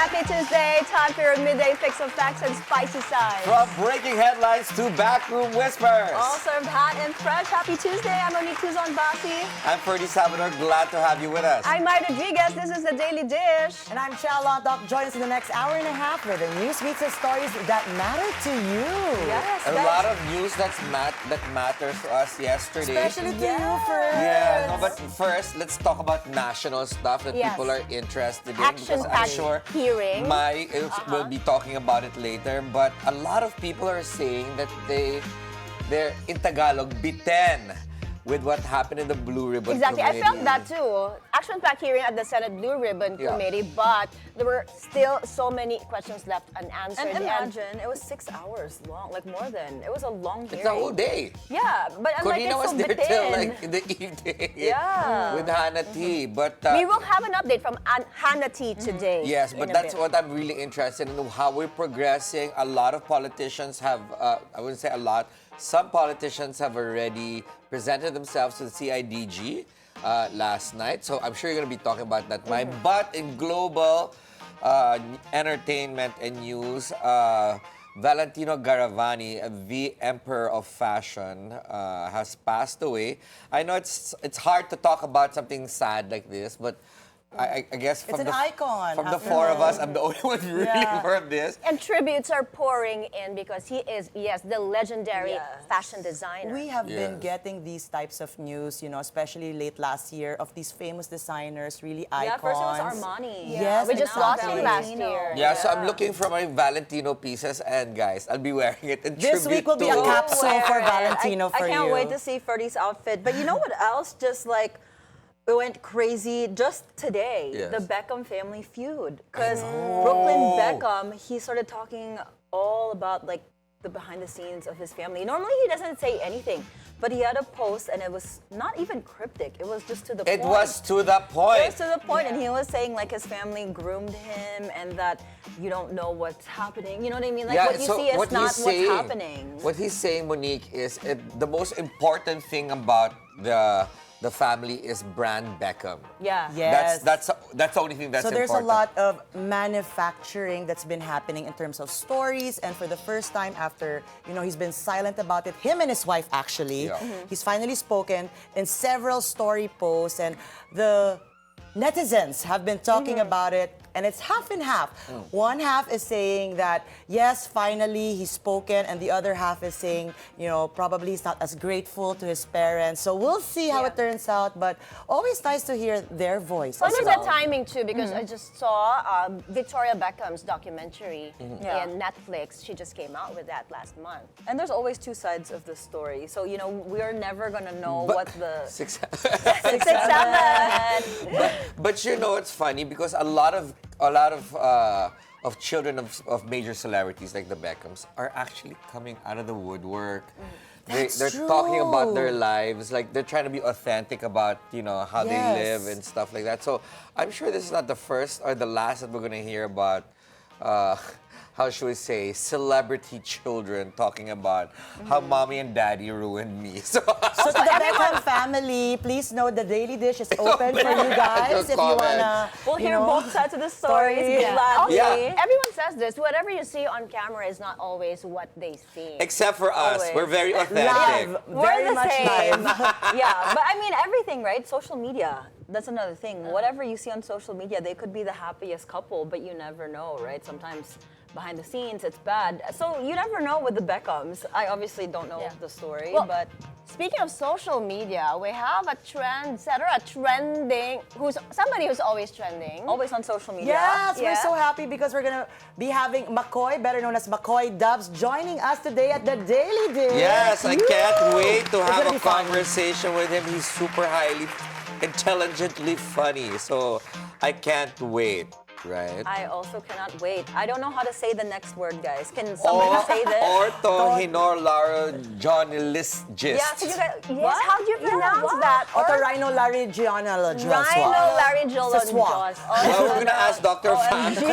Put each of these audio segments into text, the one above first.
Happy Tuesday. Time for your midday fix of facts and spicy sides. From breaking headlines to backroom whispers. All served hot and fresh. Happy Tuesday. I'm Monique Tuzon. I'm Ferdi Salvador. Glad to have you with us. I'm Mai Rodriguez. This is the Daily Dish. And I'm Chal Lontoc. Join us in the next hour and a half with the news, meets, and stories that matter to you. Yes, A lot of news that matters to us yesterday. Especially to you first. Yeah, no, but first, let's talk about national stuff that people are interested in. Because I'm sure hearing. Mai will be talking about it later. But a lot of people are saying that they're in Tagalog, biten with what happened in the Blue Ribbon Exactly. Committee. I felt that too. Action-packed hearing at the Senate Blue Ribbon Committee, but there were still so many questions left unanswered. And imagine, it was 6 hours long, like more than. It was a long hearing. It's a whole day. Yeah, but I'm Corina was so there bitin. till like in the evening. Yeah. With Hannah T. But We will have an update from Hannah T today. yes, but that's what I'm really interested in, how we're progressing. A lot of politicians have, I wouldn't say a lot, some politicians have already presented themselves to the CIDG last night. So I'm sure you're going to be talking about that, Mai. But in global entertainment and news, Valentino Garavani, the emperor of fashion, has passed away. I know it's hard to talk about something sad like this, but I guess It's an icon. From the four of us, I'm the only one really for this. And tributes are pouring in because he is, yes, the legendary fashion designer. We have been getting these types of news, you know, especially late last year, of these famous designers, really icons. Yeah, first it was Armani. Yes, we just lost him last Valentino. year. Yeah, so I'm looking for my Valentino pieces, and guys, I'll be wearing it in This tribute week will be to- a capsule for Wear it. Valentino for you. I can't wait to see Ferdi's outfit. But you know what else? Just like, it went crazy just today, Yes. the Beckham family feud. Because Brooklyn Beckham, he started talking all about like the behind the scenes of his family. Normally he doesn't say anything, but he had a post and it was not even cryptic. It was just to the point. It was to the It point. was to the point, and he was saying like his family groomed him and that you don't know what's happening. You know what I mean? Like what you see is not what's happening. What he's saying, Monique, is the most important thing about the family is brand Beckham. Yeah. Yes. That's the only thing that's So there's important. a lot of manufacturing that's been happening in terms of stories, and for the first time after, you know, he's been silent about it, him and his wife actually, he's finally spoken in several story posts, and the netizens have been talking about it, and it's half and half. One half is saying that, yes, finally he's spoken, and the other half is saying, you know, probably he's not as grateful to his parents. So we'll see how it turns out, but always nice to hear their voice. Well, as there's well. a timing too because I just saw Victoria Beckham's documentary in Netflix. She just came out with that last month. And there's always two sides of the story. So, you know, we're never going to know But- what the... 6 6, 7. But you know, it's funny because a lot of children of major celebrities like the Beckhams are actually coming out of the woodwork. They're true. talking about their lives, like they're trying to be authentic about, you know, how they live and stuff like that. So I'm sure this is not the first or the last that we're gonna hear about. How should we say, celebrity children talking about how mommy and daddy ruined me. So So to the Beckham family, please know the Daily Dish is open for you guys if you wanna. We'll you hear know, both sides of the stories Yeah. gladly. Yeah. Everyone says this. Whatever you see on camera is not always what they see. except for us, Always. we're very authentic. Live, We're very the much same. live. Yeah, but I mean, everything, right? Social media. That's another thing. Whatever you see on social media, they could be the happiest couple, but you never know, right? Sometimes behind the scenes, it's bad. So you never know with the Beckhams. I obviously don't know the story, Well, but... Speaking of social media, we have a trendsetter, somebody who's always trending. Always on social media. Yes, we're so happy because we're gonna be having Macoy, better known as Macoy Dubs, joining us today at the Daily Dish. Yes, I can't wait to have gonna a be fun. conversation with him. He's super highly, intelligently funny. So I can't wait, right? I also cannot wait. I don't know how to say the next word, guys. Can somebody say this? Orto Hinor Laro Johnny List Gist. Yeah, can you guys... Yes, how do you pronounce that? Otorhinolaryngional Joshua. Rhinolaryngologyos. Well, we're gonna ask Dr. Franco.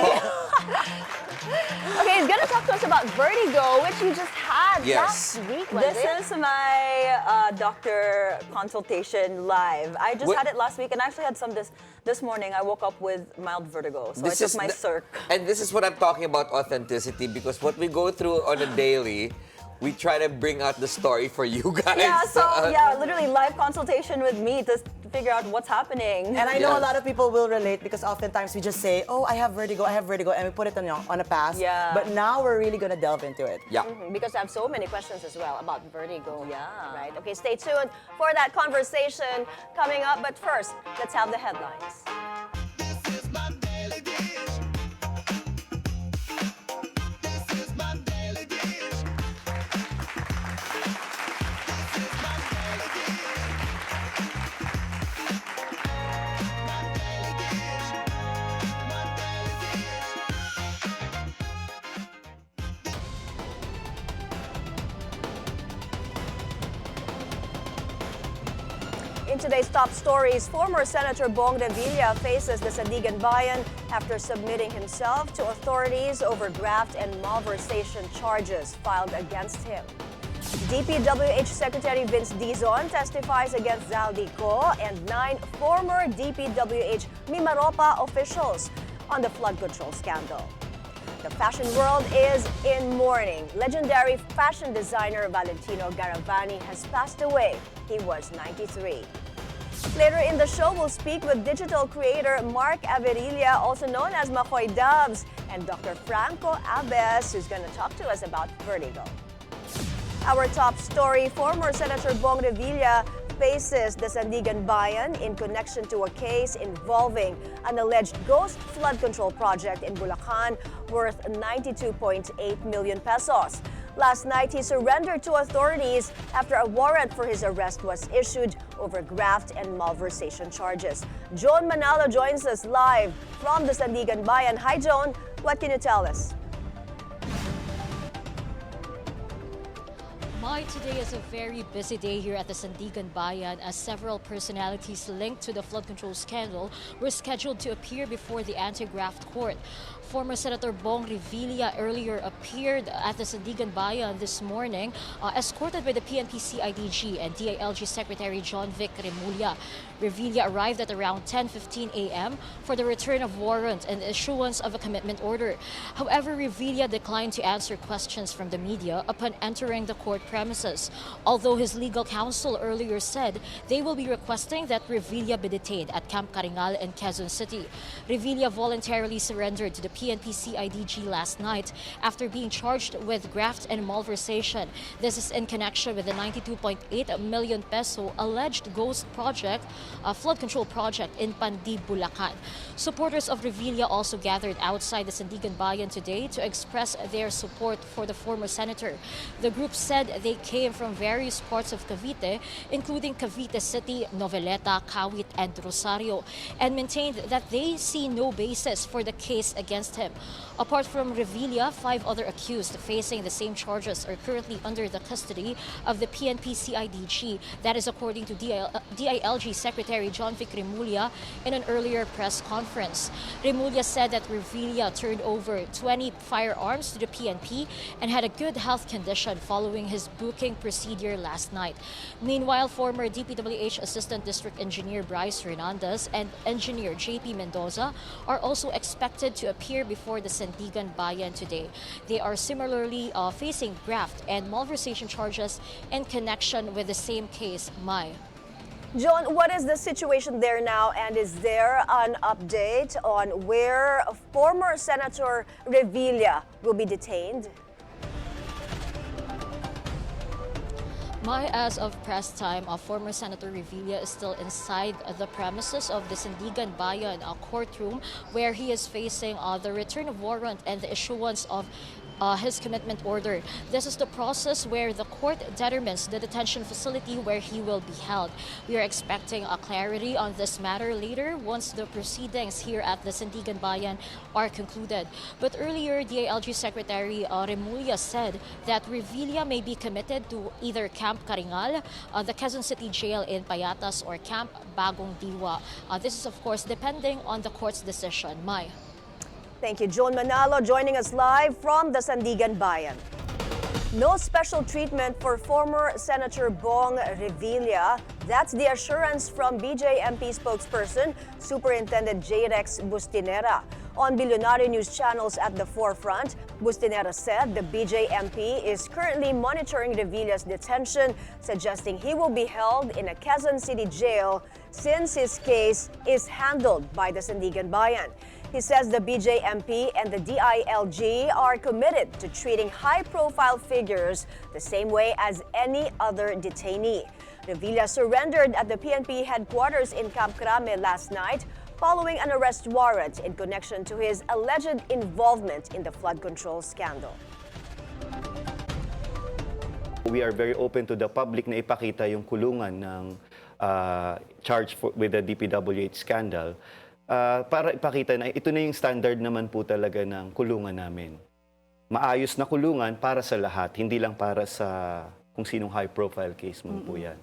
Okay, he's gonna talk to us about vertigo, which you just had Yes. last week, was This it? is my doctor consultation live. I just had it last week, and I actually had some this morning. I woke up with mild vertigo, so I took my Circ. And this is what I'm talking about, authenticity, because what we go through on a daily, we try to bring out the story for you guys. Yeah, so literally live consultation with me to figure out what's happening. And I know Yes. a lot of people will relate because oftentimes we just say, oh, I have vertigo, and we put it on a pass. Yeah. But now we're really going to delve into it. Yeah. Because I have so many questions as well about vertigo. Yeah. Right. Okay, stay tuned for that conversation coming up. But first, let's have the headlines. In today's top stories, former Senator Bong Revilla faces the Sandigan Bayan after submitting himself to authorities over graft and malversation charges filed against him. DPWH Secretary Vince Dizon testifies against Zaldi Co and 9 former DPWH Mimaropa officials on the flood control scandal. The fashion world is in mourning. Legendary fashion designer Valentino Garavani has passed away. He was 93. Later in the show, we'll speak with digital creator Mark Averilla, also known as Macoy Dubs, and Dr. Franco Abes, who's going to talk to us about vertigo. Our top story, former Senator Bong Revilla faces the Sandigan Bayan in connection to a case involving an alleged ghost flood control project in Bulacan worth 92.8 million pesos. Last night, he surrendered to authorities after a warrant for his arrest was issued over graft and malversation charges. Joan Manalo joins us live from the Sandigan Bayan. Hi, Joan. What can you tell us? Mai, today is a very busy day here at the Sandigan Bayan as several personalities linked to the flood control scandal were scheduled to appear before the anti-graft court. Former Senator Bong Revilla earlier appeared at the Sandigan Bayan this morning, escorted by the PNP CIDG and DILG Secretary John Vic Remulla. Revilla arrived at around 10:15 a.m. for the return of warrant and the issuance of a commitment order. However, Revilla declined to answer questions from the media upon entering the court premises, although his legal counsel earlier said they will be requesting that Revilla be detained at Camp Caringal in Quezon City. Revilla voluntarily surrendered to the PNP CIDG last night after being charged with graft and malversation. This is in connection with the 92.8 million peso alleged ghost project, a flood control project in Pandi, Bulacan. Supporters of Revilla also gathered outside the Sandigan Bayan today to express their support for the former senator. The group said they came from various parts of Cavite, including Cavite City, Noveleta, Kawit, and Rosario, and maintained that they see no basis for the case against him. Apart from Revilla, 5 other accused facing the same charges are currently under the custody of the PNP CIDG. That is according to DILG Secretary John Vic Remulla in an earlier press conference. Remulla said that Revilla turned over 20 firearms to the PNP and had a good health condition following his booking procedure last night. Meanwhile, former DPWH Assistant District Engineer Bryce Hernandez and Engineer JP Mendoza are also expected to appear before the Sandigan Bayan today. They are similarly facing graft and malversation charges in connection with the same case, Mai. John, what is the situation there now, and is there an update on where former Senator Revilla will be detained? Mai, as of press time, former Senator Revilla is still inside the premises of the Sandigan Bayan courtroom, where he is facing the return of warrant and the issuance of his commitment order. This is the process where the court determines the detention facility where he will be held. We are expecting a clarity on this matter later once the proceedings here at the Sandigan Bayan are concluded. But earlier, DILG Secretary Remulla said that Revilla may be committed to either Camp Caringal, the Quezon City Jail in Payatas, or Camp Bagong Diwa. This is, of course, depending on the court's decision. Mai. Thank you, Joan Manalo, joining us live from the Sandigan Bayan. No special treatment for former Senator Bong Revilla. That's the assurance from BJMP spokesperson, Superintendent J. Rex Bustinera. On Bilyonaryo News channels at the forefront, Bustinera said the BJMP is currently monitoring Revilla's detention, suggesting he will be held in a Quezon City jail since his case is handled by the Sandigan Bayan. He says the BJMP and the DILG are committed to treating high-profile figures the same way as any other detainee. Revilla surrendered at the PNP headquarters in Camp Crame last night following an arrest warrant in connection to his alleged involvement in the flood control scandal. We are very open to the public na ipakita yung kulungan ng charge with the DPWH scandal. Para ipakita na ito na yung standard naman po talaga ng kulungan namin. Maayos na kulungan para sa lahat, hindi lang para sa kung sinong high-profile case mo po yan.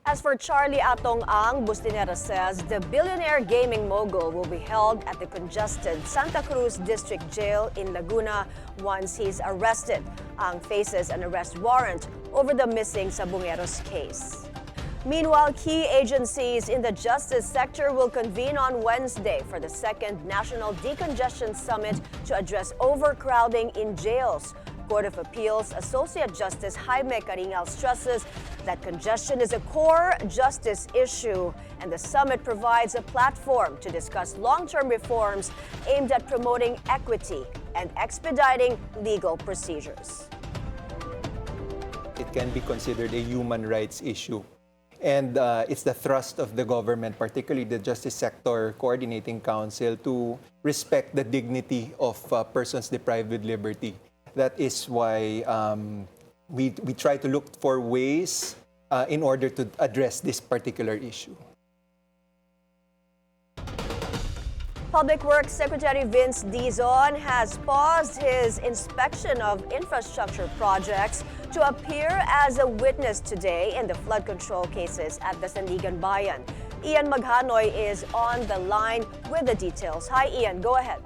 As for Charlie Atong Ang, Bustinera says the billionaire gaming mogul will be held at the congested Santa Cruz District Jail in Laguna once he's arrested. Ang faces an arrest warrant over the missing Sabongeros case. Meanwhile, key agencies in the justice sector will convene on Wednesday for the second National Decongestion Summit to address overcrowding in jails. Court of Appeals Associate Justice Jaime Caringal stresses that congestion is a core justice issue, and the summit provides a platform to discuss long-term reforms aimed at promoting equity and expediting legal procedures. It can be considered a human rights issue. And it's the thrust of the government, particularly the Justice Sector Coordinating Council, to respect the dignity of persons deprived with liberty. That is why we try to look for ways in order to address this particular issue. Public Works Secretary Vince Dizon has paused his inspection of infrastructure projects to appear as a witness today in the flood control cases at the Sandigan Bayan. Ian Maghanoy is on the line with the details. Hi, Ian. Go ahead.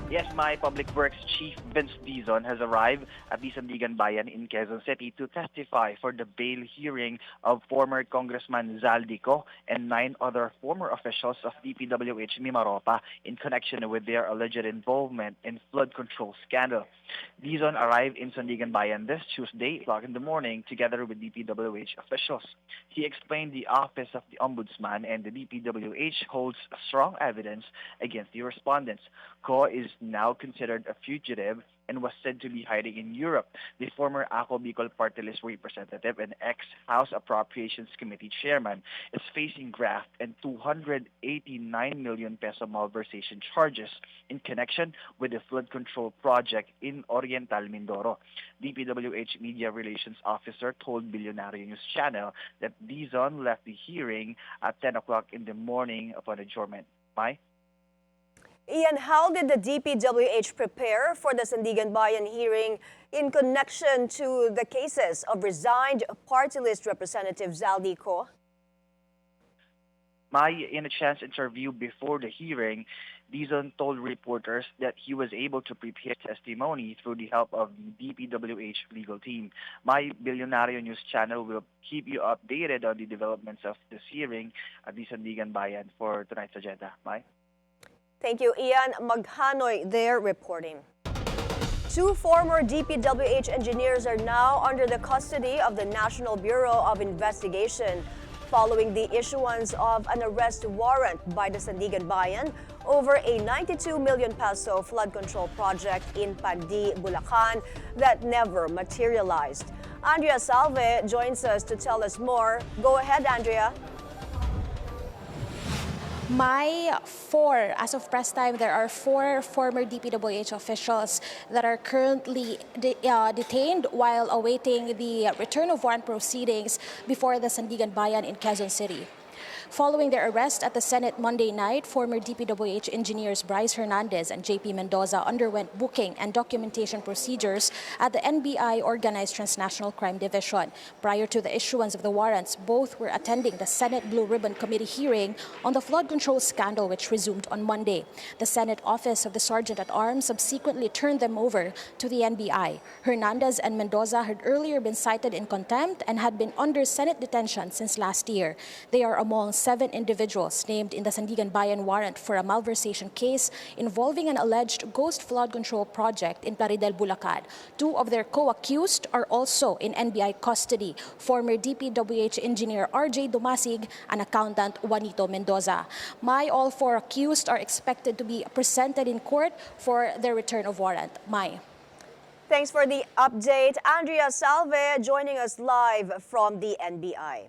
Yes, my Public Works Chief Vince Dizon has arrived at the Sandigan Bayan in Quezon City to testify for the bail hearing of former Congressman Zaldico and 9 other former officials of DPWH Mimaropa in connection with their alleged involvement in flood control scandal. Dizon arrived in Sandigan Bayan this Tuesday, 8 o'clock in the morning, together with DPWH officials. He explained the Office of the Ombudsman and the DPWH holds strong evidence against the respondents. Ko is now considered a fugitive and was said to be hiding in Europe. The former Ako Bicol Party List representative and ex-House Appropriations Committee chairman is facing graft and 289 million peso malversation charges in connection with the flood control project in Oriental Mindoro. DPWH Media Relations Officer told Bilyonaryo News Channel that Dizon left the hearing at 10 o'clock in the morning upon adjournment. Mai? Ian, how did the DPWH prepare for the Sandigan Bayan hearing in connection to the cases of resigned party list representative Zaldico? In a chance interview before the hearing, Dizon told reporters that he was able to prepare testimony through the help of the DPWH legal team. My Bilyonaryo News Channel will keep you updated on the developments of this hearing at the Sandigan Bayan for tonight's agenda. Mai? Thank you, Ian. Maghanoy there reporting. 2 former DPWH engineers are now under the custody of the National Bureau of Investigation following the issuance of an arrest warrant by the Sandigan Bayan over a 92 million peso flood control project in Pandi, Bulacan that never materialized. Andrea Salve joins us to tell us more. Go ahead, Andrea. As of press time, there are 4 former DPWH officials that are currently detained while awaiting the return of warrant proceedings before the Sandigan Bayan in Quezon City. Following their arrest at the Senate Monday night, former DPWH engineers Bryce Hernandez and JP Mendoza underwent booking and documentation procedures at the NBI Organized Transnational Crime Division. Prior to the issuance of the warrants, both were attending the Senate Blue Ribbon Committee hearing on the flood control scandal, which resumed on Monday. The Senate Office of the Sergeant-at-Arms subsequently turned them over to the NBI. Hernandez and Mendoza had earlier been cited in contempt and had been under Senate detention since last year. They are among 7 individuals named in the Sandigan Bayan warrant for a malversation case involving an alleged ghost flood control project in Plaridel, Bulacan. 2 of their co-accused are also in NBI custody, former DPWH engineer RJ Dumasig and accountant Juanito Mendoza. All 4 accused are expected to be presented in court for their return of warrant. Thanks for the update. Andrea Salve joining us live from the NBI.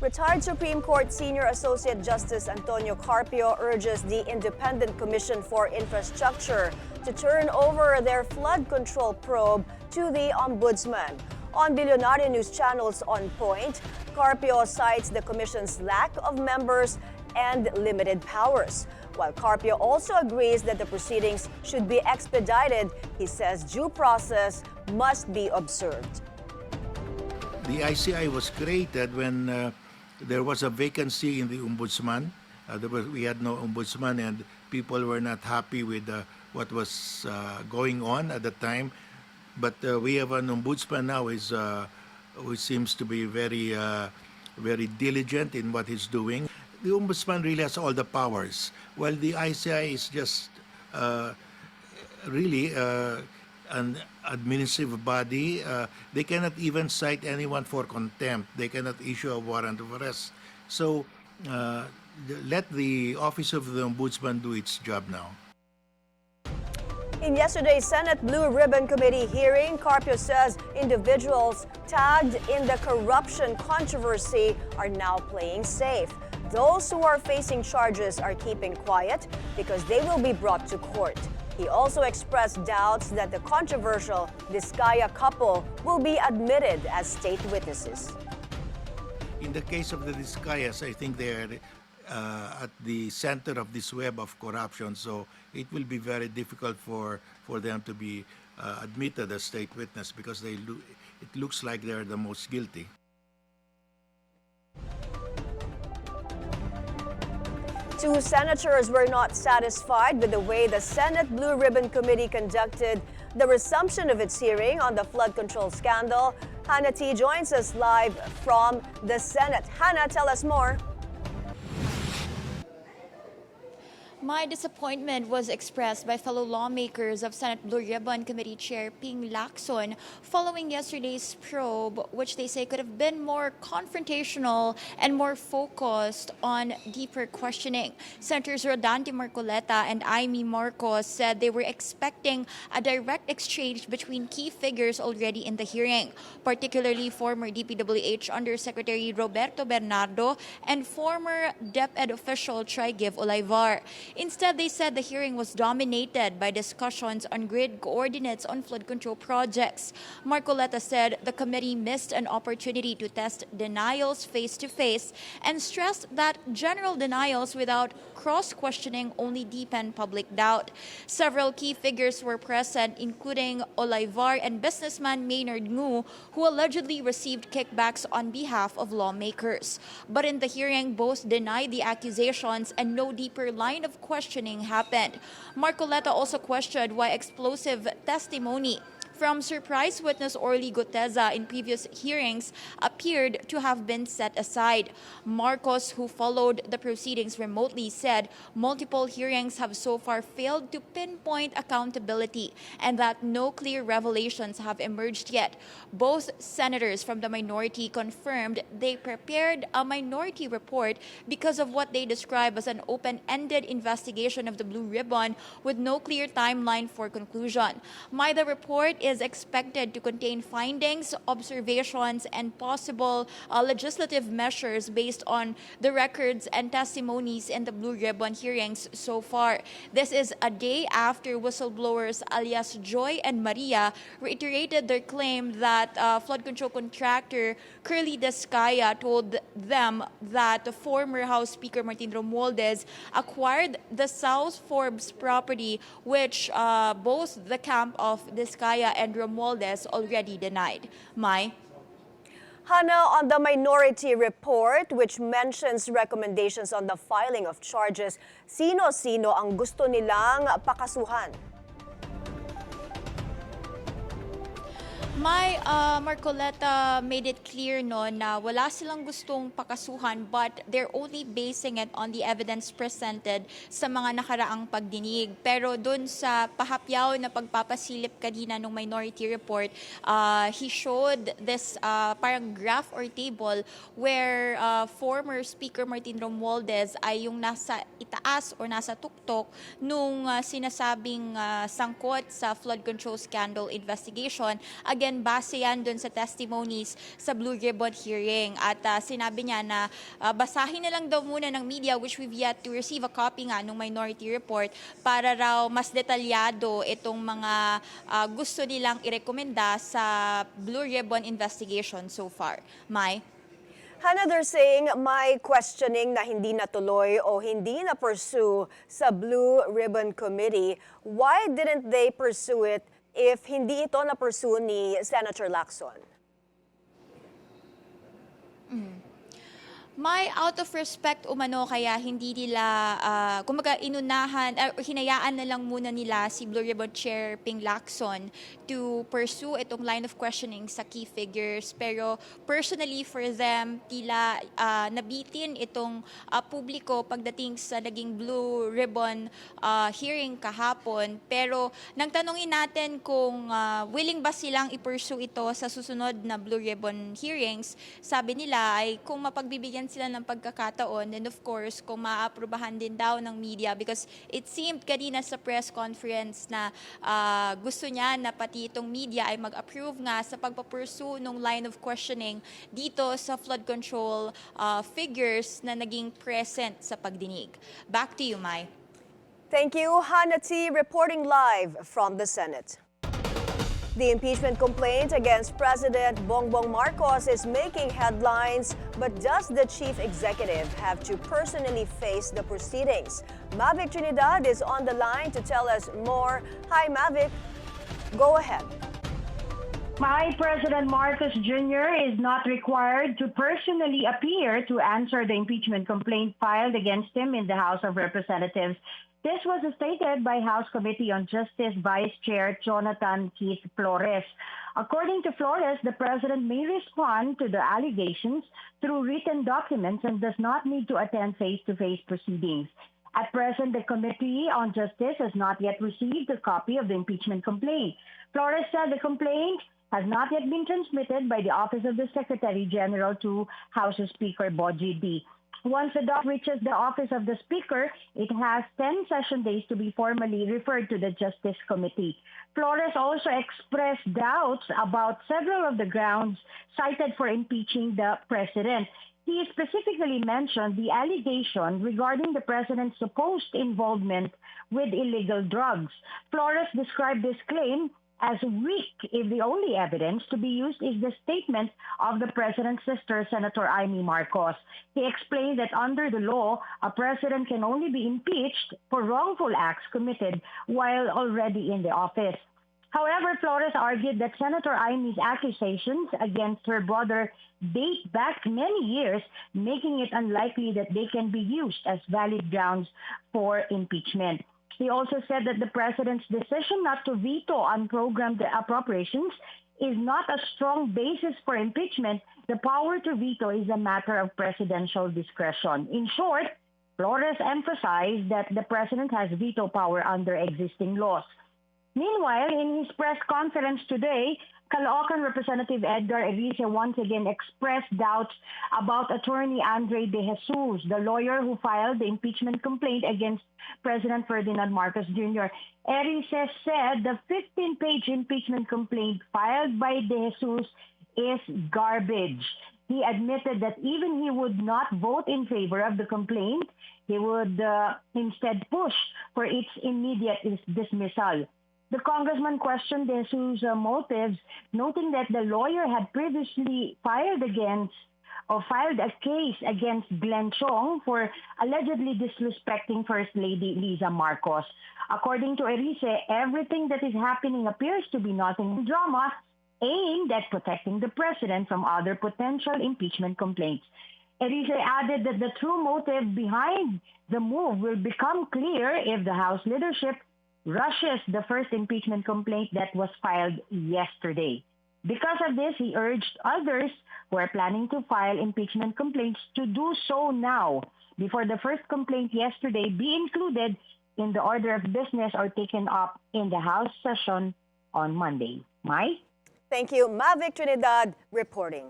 Retired Supreme Court Senior Associate Justice Antonio Carpio urges the Independent Commission for Infrastructure to turn over their flood control probe to the Ombudsman. On Bilyonaryo News Channel's On Point, Carpio cites the Commission's lack of members and limited powers. While Carpio also agrees that the proceedings should be expedited, he says due process must be observed. The ICI was created when there was a vacancy in the ombudsman. We had no ombudsman, and people were not happy with what was going on at the time. But we have an ombudsman now who seems to be very, very diligent in what he's doing. The ombudsman really has all the powers, while the ICI is just really an administrative body. They cannot even cite anyone for contempt. They cannot issue a warrant of arrest. So let the Office of the Ombudsman do its job now. In yesterday's Senate Blue Ribbon Committee hearing, Carpio says individuals tagged in the corruption controversy are now playing safe. Those who are facing charges are keeping quiet because they will be brought to court. He also expressed doubts that the controversial Vizcaya couple will be admitted as state witnesses. In the case of the Vizcayas, I think they are at the center of this web of corruption, so it will be very difficult for them to be admitted as state witness because it looks like they're the most guilty. Two senators were not satisfied with the way the Senate Blue Ribbon Committee conducted the resumption of its hearing on the flood control scandal. Hannah T joins us live from the Senate. Hannah, tell us more. My disappointment was expressed by fellow lawmakers of Senate Blue Ribbon Committee Chair Ping Lacson following yesterday's probe, which they say could have been more confrontational and more focused on deeper questioning. Senators Rodante Marcoleta and Aimee Marcos said they were expecting a direct exchange between key figures already in the hearing, particularly former DPWH Undersecretary Roberto Bernardo and former DepEd official Trigiv Olayvar. Instead, they said the hearing was dominated by discussions on grid coordinates on flood control projects. Marcoleta said the committee missed an opportunity to test denials face-to-face and stressed that general denials without cross-questioning only deepen public doubt. Several key figures were present, including Olayvar and businessman Maynard Ngu, who allegedly received kickbacks on behalf of lawmakers. But in the hearing, both denied the accusations and no deeper line of questioning happened. Marcoleta also questioned why explosive testimony from surprise witness Orly Guteza in previous hearings appeared to have been set aside. Marcos, who followed the proceedings remotely, said multiple hearings have so far failed to pinpoint accountability and that no clear revelations have emerged yet. Both senators from the minority confirmed they prepared a minority report because of what they describe as an open-ended investigation of the Blue Ribbon with no clear timeline for conclusion. The report is expected to contain findings, observations, and possible legislative measures based on the records and testimonies in the Blue Ribbon hearings so far. This is a day after whistleblowers alias Joy and Maria reiterated their claim that flood control contractor Curly Descaya told them that the former House Speaker Martin Romualdez acquired the South Forbes property, which both the camp of Descaya and Romualdez already denied. Mai? Hana, on the minority report, which mentions recommendations on the filing of charges, sino-sino ang gusto nilang pakasuhan? Mai Marcoleta made it clear no na wala silang gustong pakasuhan, but they're only basing it on the evidence presented sa mga nakaraang pagdinig. Pero dun sa pahapyaw na pagpapasilip kanina ng minority report, he showed this parang graph or table where former Speaker Martin Romualdez ay yung nasa itaas or nasa tuktok nung sinasabing sangkot sa flood control scandal investigation. Again, base yan dun sa testimonies sa Blue Ribbon hearing. At sinabi niya na basahin na lang daw muna ng media, which we've yet to receive a copy nga ng minority report, para raw mas detalyado itong mga gusto nilang irekomenda sa Blue Ribbon investigation so far. Mai? Hana, they're saying may questioning na hindi natuloy o hindi na-pursue sa Blue Ribbon Committee. Why didn't they pursue it if hindi ito na-pursue ni Senator Lacson? May out of respect umano kaya hindi nila, kumaga inunahan, hinayaan na lang muna nila si Blue Ribbon Chair Ping Lacson to pursue itong line of questioning sa key figures. Pero personally for them, tila nabitin itong publiko pagdating sa naging Blue Ribbon hearing kahapon. Pero nang tanongin natin kung willing ba silang i-pursue ito sa susunod na Blue Ribbon hearings, sabi nila ay kung mapagbibigyan sila ng pagkakataon, and of course kung maaprubahan din daw ng media, because it seemed kanina sa press conference na gusto niya na pati itong media ay mag-approve nga sa pagpapursue ng line of questioning dito sa flood control figures na naging present sa pagdinig. Back to you, Mai. Thank you, Hana T, reporting live from the Senate. The impeachment complaint against President Bongbong Marcos is making headlines, but does the chief executive have to personally face the proceedings? Mavic Trinidad is on the line to tell us more. Hi, Mavic. Go ahead. President Marcos Jr. is not required to personally appear to answer the impeachment complaint filed against him in the House of Representatives. This was stated by House Committee on Justice Vice Chair Jonathan Keith Flores. According to Flores, the president may respond to the allegations through written documents and does not need to attend face-to-face proceedings. At present, the Committee on Justice has not yet received a copy of the impeachment complaint. Flores said the complaint has not yet been transmitted by the Office of the Secretary General to House Speaker Boji D. Once the doc reaches the office of the Speaker, it has 10 session days to be formally referred to the Justice Committee. Flores also expressed doubts about several of the grounds cited for impeaching the president. He specifically mentioned the allegation regarding the president's supposed involvement with illegal drugs. Flores described this claim as weak if the only evidence to be used is the statement of the president's sister, Senator Amy Marcos. He explained that under the law, a president can only be impeached for wrongful acts committed while already in the office. However, Flores argued that Senator Amy's accusations against her brother date back many years, making it unlikely that they can be used as valid grounds for impeachment. He also said that the president's decision not to veto unprogrammed appropriations is not a strong basis for impeachment. The power to veto is a matter of presidential discretion. In short, Flores emphasized that the president has veto power under existing laws. Meanwhile, in his press conference today, Caloocan Representative Edgar Erice once again expressed doubts about attorney Andre De Jesus, the lawyer who filed the impeachment complaint against President Ferdinand Marcos Jr. Erice said the 15-page impeachment complaint filed by De Jesus is garbage. He admitted that even he would not vote in favor of the complaint, he would instead push for its immediate dismissal. The congressman questioned De Jesus' motives, noting that the lawyer had previously filed a case against Glenn Chong for allegedly disrespecting First Lady Liza Marcos. According to Erice, everything that is happening appears to be nothing but drama aimed at protecting the president from other potential impeachment complaints. Erice added that the true motive behind the move will become clear if the House leadership rushes the first impeachment complaint that was filed yesterday. Because of this, he urged others who are planning to file impeachment complaints to do so now, before the first complaint yesterday be included in the order of business or taken up in the House session on Monday. Mai? Thank you. Mavic Trinidad reporting.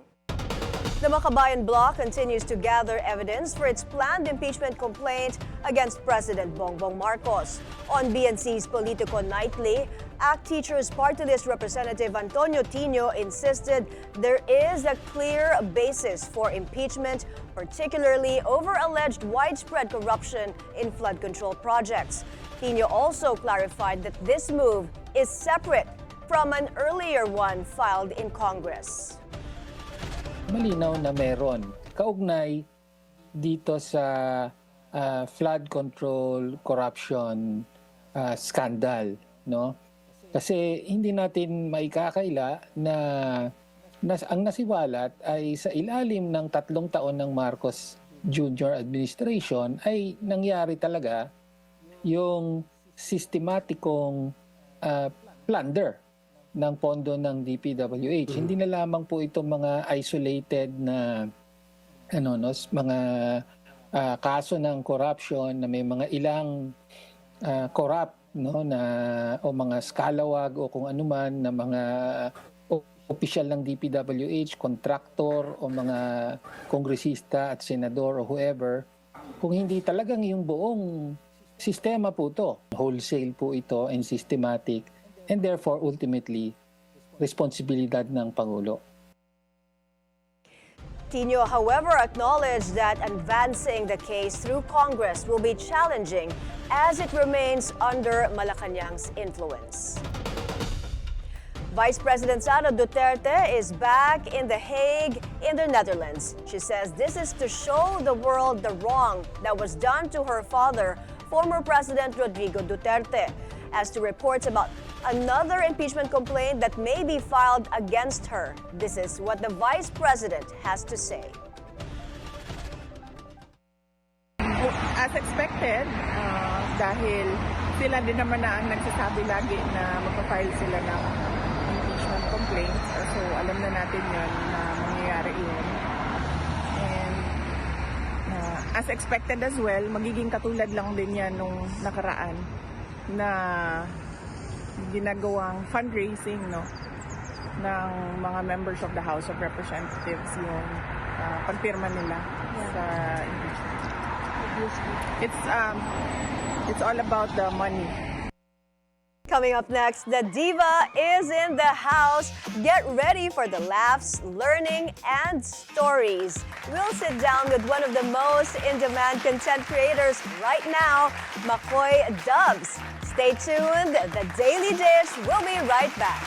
The Makabayan Bloc continues to gather evidence for its planned impeachment complaint against President Bongbong Marcos. On BNC's Politico Nightly, ACT Teachers Party List Representative Antonio Tino insisted there is a clear basis for impeachment, particularly over alleged widespread corruption in flood control projects. Tino also clarified that this move is separate from an earlier one filed in Congress. Malinaw na meron kaugnay dito sa flood control corruption scandal, no? Kasi hindi natin maikakaila na ang nasiwalat ay sa ilalim ng 3 taon ng Marcos Jr. administration ay nangyari talaga yung sistematikong plunder ng pondo ng DPWH. Hindi na lamang po itong mga isolated na mga kaso ng corruption na may mga ilang corrupt o mga scalawag o kung anuman na mga opisyal ng DPWH, contractor o mga kongresista at senador o whoever. Kung hindi talagang yung buong sistema po ito, wholesale po ito and systematic, and therefore, ultimately, responsibilidad ng Pangulo. Tino, however, acknowledged that advancing the case through Congress will be challenging as it remains under Malacanang's influence. Vice President Sara Duterte is back in The Hague in the Netherlands. She says this is to show the world the wrong that was done to her father, former President Rodrigo Duterte. As to reports about another impeachment complaint that may be filed against her, this is what the Vice President has to say. As expected, dahil sila din naman na ang nagsasabi lagi na magpa-file sila ng impeachment complaint. So alam na natin yun na mangyayari yun. And as expected as well, magiging katulad lang din yan nung nakaraan na ginagawang fundraising ng mga members of the House of Representatives yung pagpirma nila sa impeachment. It's all about the money. Coming up next, the diva is in the house. Get ready for the laughs, learning, and stories. We'll sit down with one of the most in-demand content creators right now, Macoy Dubs. Stay tuned. The Daily Dish will be right back.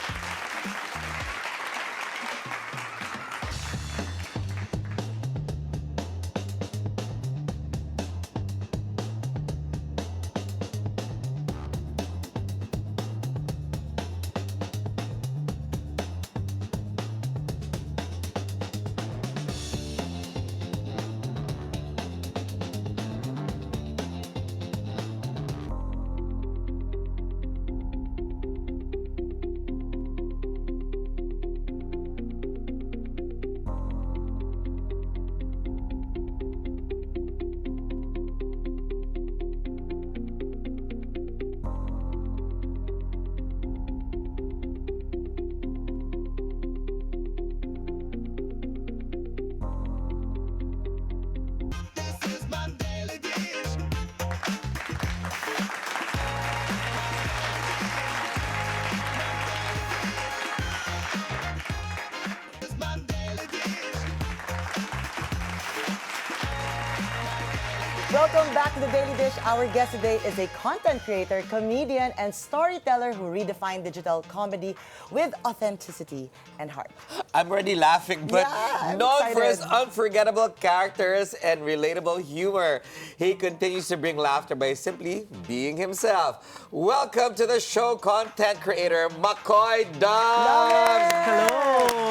Welcome back to the Daily Dish. Our guest today is a content creator, comedian, and storyteller who redefined digital comedy with authenticity and heart. I'm already laughing, but Yeah, known for his excited. unforgettable characters and relatable humor, he continues to bring laughter by simply being himself. Welcome to the show, content creator Macoy Dubs.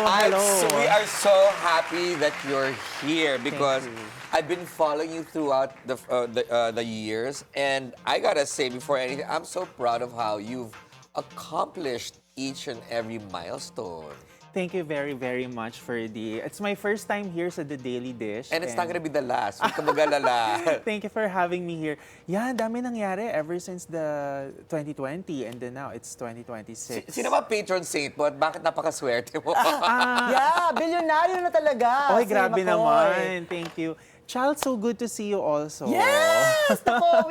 Hello. We are so happy that you're here because I've been following you throughout the years, and I gotta say before anything, I'm so proud of how you've accomplished each and every milestone. Thank you very, very much, Ferdi. It's my first time here sa The Daily Dish. And it's not gonna be the last. Huwag ka mag-alala. Thank you for having me here. Yeah, dami nangyari ever since the 2020 and then now it's 2026. Sino ba patron saint mo at bakit napakaswerte mo? Yeah, bilyonaryo na talaga. Oy, si grabe Macoy. naman. Thank you. Chal, so good to see you also. Yes! Ako,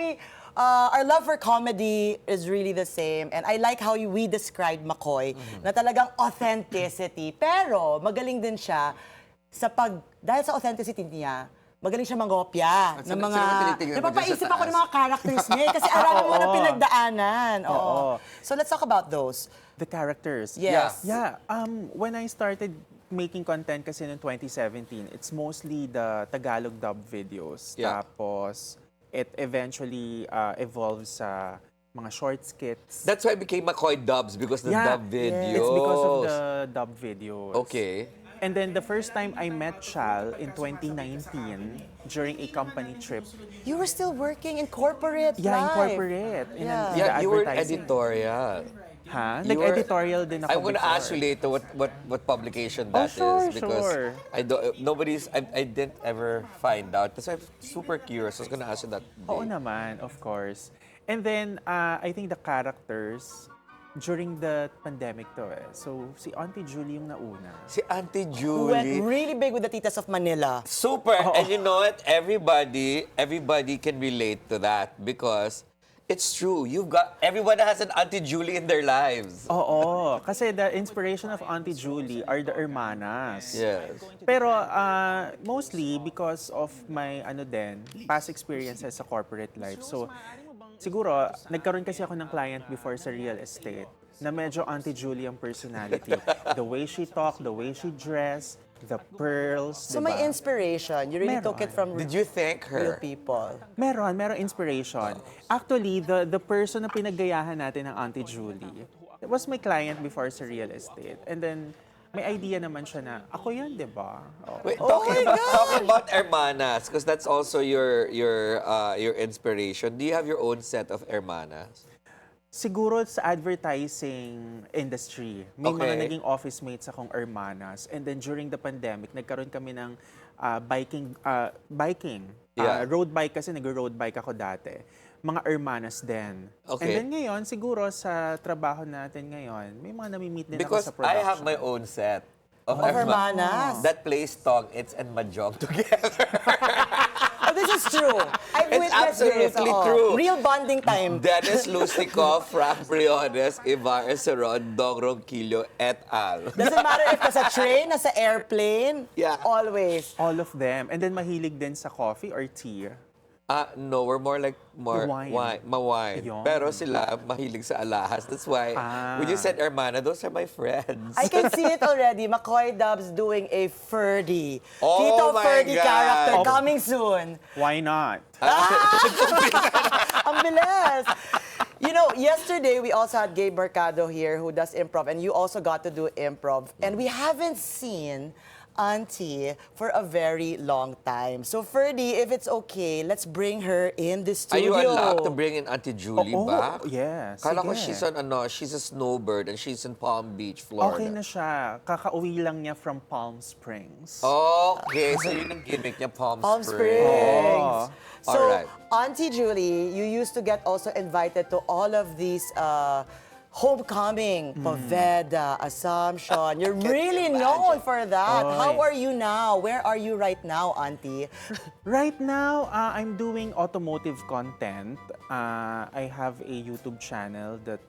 our love for comedy is really the same. And I like how we described Macoy na talagang authenticity. Pero magaling din siya dahil sa authenticity niya, magaling siya mangopya ng mga... Napapaisip ako ng mga characters niya kasi alam mo na pinagdaanan. Oo. So let's talk about those. The characters. Yes. Yeah. When I started making content kasi noong 2017, it's mostly the Tagalog dub videos. Yeah. Tapos, it eventually evolves sa mga short skits. That's why it became Macoy Dubs because the dub videos. It's because of the dub videos. Okay. And then the first time I met Chal in 2019 during a company trip. You were still working in corporate Yeah, in life. corporate. Yeah. You were advertising. editorial. Ha? You were- Nag-editorial din ako I'm gonna before. ask you later what publication that is sure, because sure. I didn't ever find out. That's why I'm super curious. I was gonna ask you that. Oo naman, of course. And then, I think the characters, during the pandemic to So, si Auntie Julie yung nauna. Si Auntie Who went Julie. really big with the Titas of Manila. Super. And you know what? Everybody can relate to that because it's true. Everyone has an Auntie Julie in their lives. Oo, kasi the inspiration of Auntie Julie are the hermanas. Yes. Pero mostly because of my past experiences sa corporate life. So siguro nagkaroon kasi ako ng client before sa real estate na medyo Auntie Julie ang personality. The way she talk, the way she dress, the pearls, So diba? may inspiration. You really took it from Did you thank real her? people. Meron inspiration. Actually, the person na pinaggayahan natin ng Auntie Julie was my client before sa real estate. And then, may idea naman siya na, ako yan, di ba? Oh. Wait, talking about hermanas, because that's also your inspiration. Do you have your own set of hermanas? Siguro sa advertising industry, may mga Okay. naging office mates akong hermanas. And then during the pandemic, nagkaroon kami ng biking. Yeah. Road bike kasi nag-road bike ako dati. Mga hermanas din. Okay. And then ngayon, siguro sa trabaho natin ngayon, may mga nami-meet din Because ako sa production. I have my own set of hermanas. that plays Tong-Its and Mahjong together. Oh, this is true. I've It's witnessed this. absolutely Oo. true. Real bonding time. Dennis Lusnikov, Frank Briones, Ivar Esaron, Dong Ronquillo, et al. Doesn't matter if nasa train, nasa airplane. Yeah. Always. All of them. And then mahilig din sa coffee or tea. No, we're more Wine. wine. Ayun. Pero sila mahilig sa alahas. That's why when you said hermana, those are my friends. I can see it already. Macoy Dubs doing a Ferdi. Oh Tito my Ferdi God. character coming soon. Why not? Ang bilis. You know, yesterday we also had Gabe Mercado here who does improv, and you also got to do improv. And we haven't seen Auntie for a very long time. So Ferdi, if it's okay, let's bring her in the Are you studio. allowed to bring in Auntie Julie back? Yes. Kala ko sige. she's a snowbird and she's in Palm Beach, Florida. Okay na siya. Kakauwi lang niya from Palm Springs. Okay, so yun ang gimmick niya, Palm Springs. Oh. So, Alright. Auntie Julie, you used to get also invited to all of these homecoming, Poveda, Assumption. You're really known for that. Oy. How are you now? Where are you right now, Auntie? Right now, I'm doing automotive content. I have a YouTube channel that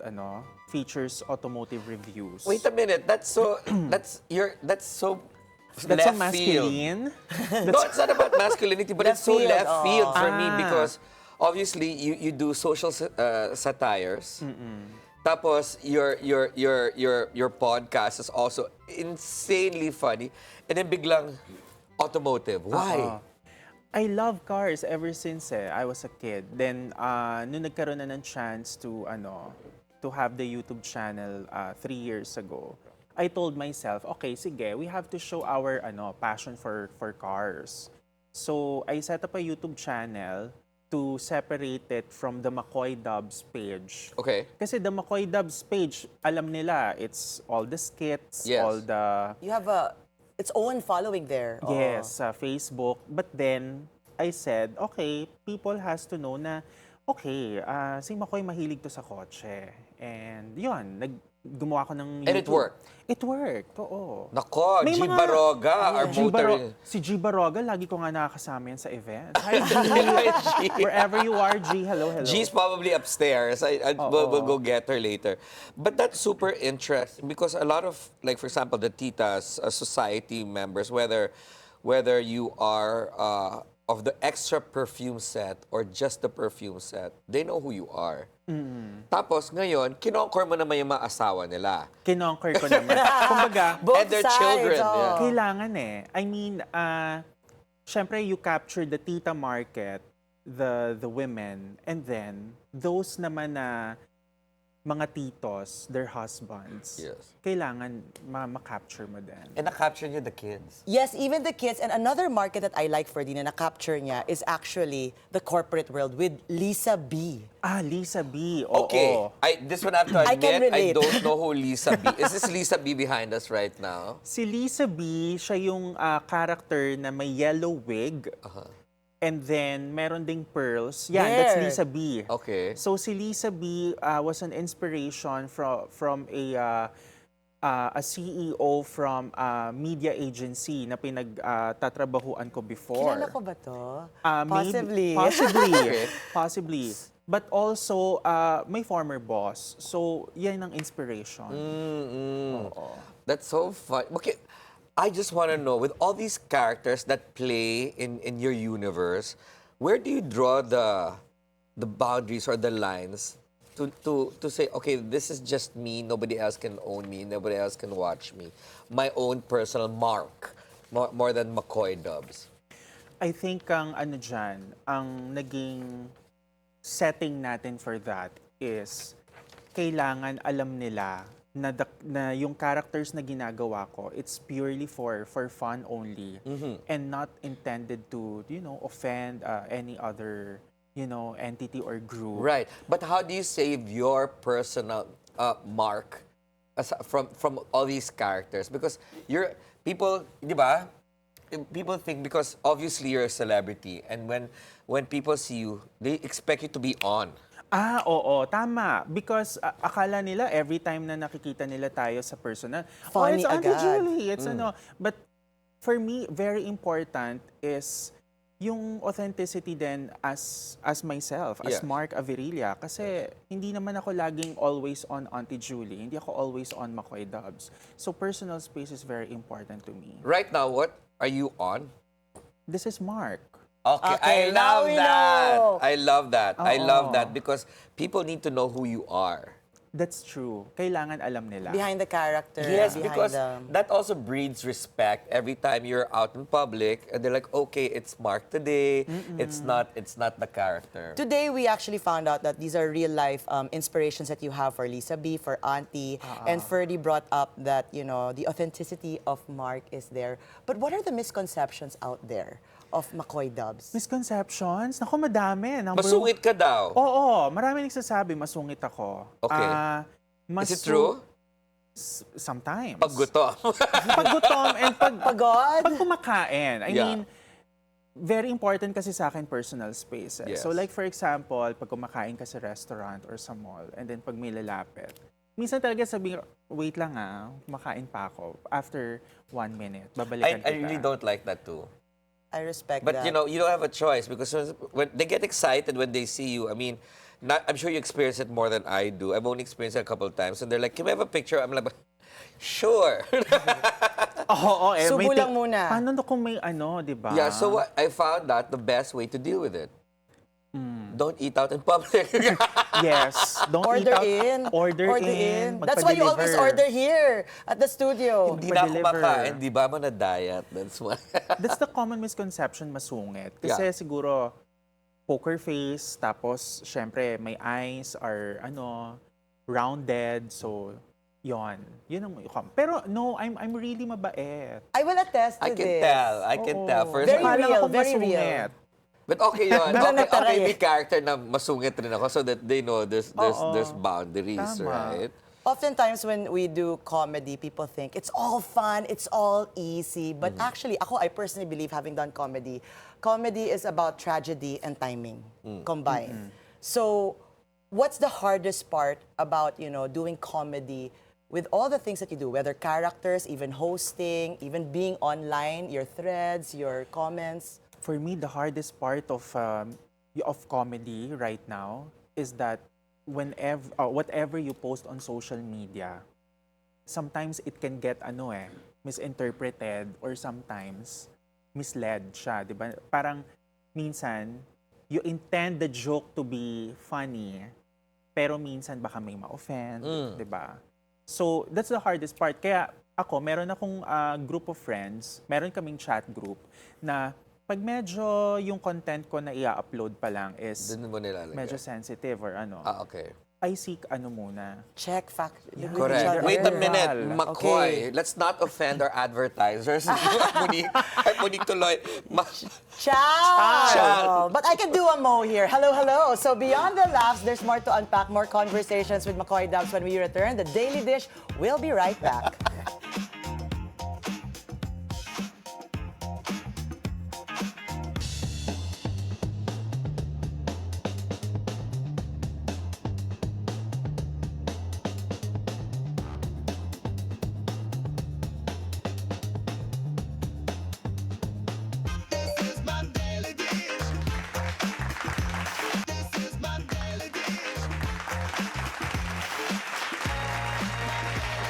features automotive reviews. Wait a minute, that's so That's so left field. masculine. No, it's not about masculinity, but it's so field, left field for me Ah. because obviously you do social satires. Tapos your podcast is also insanely funny, and then biglang automotive. Why? I love cars ever since I was a kid. Then nung nagkaroon na ng chance to have the YouTube channel 3 years ago, I told myself, okay, sige, we have to show our passion for cars. So I set up a YouTube channel to separate it from the Macoy Dubs page. Okay. Kasi the Macoy Dubs page, alam nila, it's all the skits, Yes. all the You have its own following there. yes, sa Facebook. But then, I said, okay, people has to know na, okay, si Macoy mahilig to sa kotse. And yun, gumawa ko ng YouTube. And it worked? It worked, oo. Nako, May G. mga- Baroga, our G. motor. Si G. Baroga, lagi ko nga nakakasama yan sa event. Hi, G. G. Wherever you are, G, hello, hello. G's probably upstairs. We'll go get her later. But that's super interesting because a lot of, like for example, the titas, society members, whether you are of the extra perfume set or just the perfume set, they know who you are. Tapos ngayon, kinonquer mo naman yung mga asawa nila. Kinonquer ko naman. Kumbaga, and their children. Yeah. kailangan I mean, syempre you capture the tita market, the women, and then those naman na mga titos, their husbands, Yes. kailangan ma-capture mo din. And na-capture niyo the kids. Yes, even the kids. And another market that I like for Dina na capture niya is actually the corporate world with Lisa B. Lisa B. Oo. Okay, this one I have to I can admit, I relate. don't know who Lisa B. Is this Lisa B behind us right now? Si Lisa B, siya yung character na may yellow wig. And then, meron ding pearls. Yan, that's There. Lisa B. Okay. So, si Lisa B was an inspiration from a CEO from a media agency na pinagtatrabahuan ko before. Kilala ko ba to? Maybe- Possibly. Possibly. Possibly. But also, may former boss. So, yan ang inspiration. That's so fun. Okay, I just want to know, with all these characters that play in your universe, where do you draw the boundaries or the lines to say, okay, this is just me, nobody else can own me, nobody else can watch me. My own personal mark, more than Macoy Dubs. I think ang naging setting natin for that is kailangan alam nila na yung characters na ginagawa ko, it's purely for fun only and not intended to, offend any other, entity or group. Right. But how do you save your personal mark from all these characters? Because people, di ba? People think because obviously you're a celebrity and when people see you, they expect you to be on. Oo, tama. Because akala nila every time na nakikita nila tayo sa personal, Funny it's Auntie agad. Julie, it's But for me, very important is yung authenticity din as myself, as Yeah. Mark Averilla. Kasi hindi naman ako laging always on Auntie Julie. Hindi ako always on Macoy Dubs. So personal space is very important to me. Right now, what are you on? This is Mark. Okay, I now love we that. know. I love that. I Oo. love that because people need to know who you are. That's true. Kailangan alam nila. Behind the character. Yes, behind because the... that also breeds respect every time you're out in public and they're like, okay, it's Mark today. It's not the character. Today, we actually found out that these are real-life inspirations that you have for Lisa B, for Auntie, and Ferdi brought up that, the authenticity of Mark is there. But what are the misconceptions out there of Macoy Dubs? Misconceptions? Naku, madami. Masungit ka daw. Oo, marami nagsasabi, masungit ako. Okay. Is it true? Sometimes. Pag gutom. Pag gutom and Pagod? pag kumakain. I Yeah. mean, very important kasi sa akin personal space. Yes. So like for example, pag kumakain ka sa restaurant or sa mall, and then pag may lalapit, minsan talaga sabi, wait lang kumakain pa ako. After 1 minute, babalikan I kita. really don't like that too. I respect But that. you don't have a choice because when they get excited when they see you. I mean, I'm sure you experience it more than I do. I've only experienced it a couple of times, and they're like, "Can we have a picture?" I'm like, Sure. Oo, eh. Subo lang muna. Paano kung may ano, di ba? Yeah, so what I found out the best way to deal with it. Don't eat out in public. Yes. Don't Order eat out. in. Order in. That's why you always magpa-deliver. order here at the studio. Hindi na ako Pa-deliver. makain, di ba mo na diet? That's why. That's the common misconception, masungit. Kasi siguro, poker face, tapos, syempre, may eyes are, rounded. So, yon. Yun ang pero no, I'm really mabait. I will attest to I can this. tell. I can tell. First, Very Akala real, ko very real. masungit. but okay yun. Wala Okay, na may character na masungit rin ako so that they know there's boundaries, Tama. right? Oftentimes when we do comedy, people think it's all fun, it's all easy. But actually, I personally believe, having done comedy is about tragedy and timing combined. So, what's the hardest part about, doing comedy with all the things that you do, whether characters, even hosting, even being online, your threads, your comments? For me, the hardest part of comedy right now is that whatever you post on social media, sometimes it can get misinterpreted or sometimes misled siya, di ba? Parang minsan you intend the joke to be funny, pero minsan baka may ma-offend, di ba? So that's the hardest part. Kaya meron akong group of friends, meron kaming chat group na pag medyo yung content ko na i-upload pa lang is Doon mo nilalagay. medyo sensitive or Okay. I seek muna. Check fact. Correct. Wait a minute, Macoy. Okay. Let's not offend our advertisers. Monique tuloy. Ciao! But I can do a mo here. Hello, hello. So beyond the laughs, there's more to unpack, more conversations with Macoy Dubs when we return. The Daily Dish will be right back.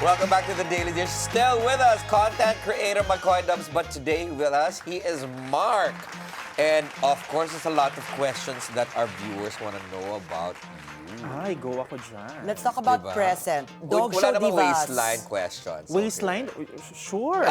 Welcome back to the Daily Dish. Still with us, content creator Macoy Dubs, but today with us, he is Mark. And of course, there's a lot of questions that our viewers want to know about you. Ay, go ako dyan. Let's talk about Diba? present. Dog Wala show namang divas. waistline questions. Waistline? Sure.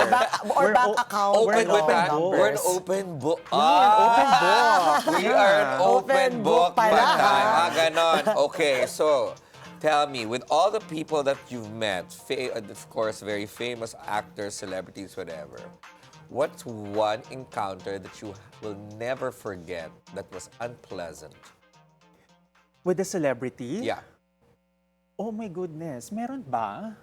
Or bank account. Open or with that. numbers. We're an open book. Open book. We are an open book pala. pala. Ganon. Okay, so tell me, with all the people that you've met, of course, very famous actors, celebrities, whatever, what's one encounter that you will never forget that was unpleasant? With a celebrity? Yeah. Oh my goodness. Meron ba?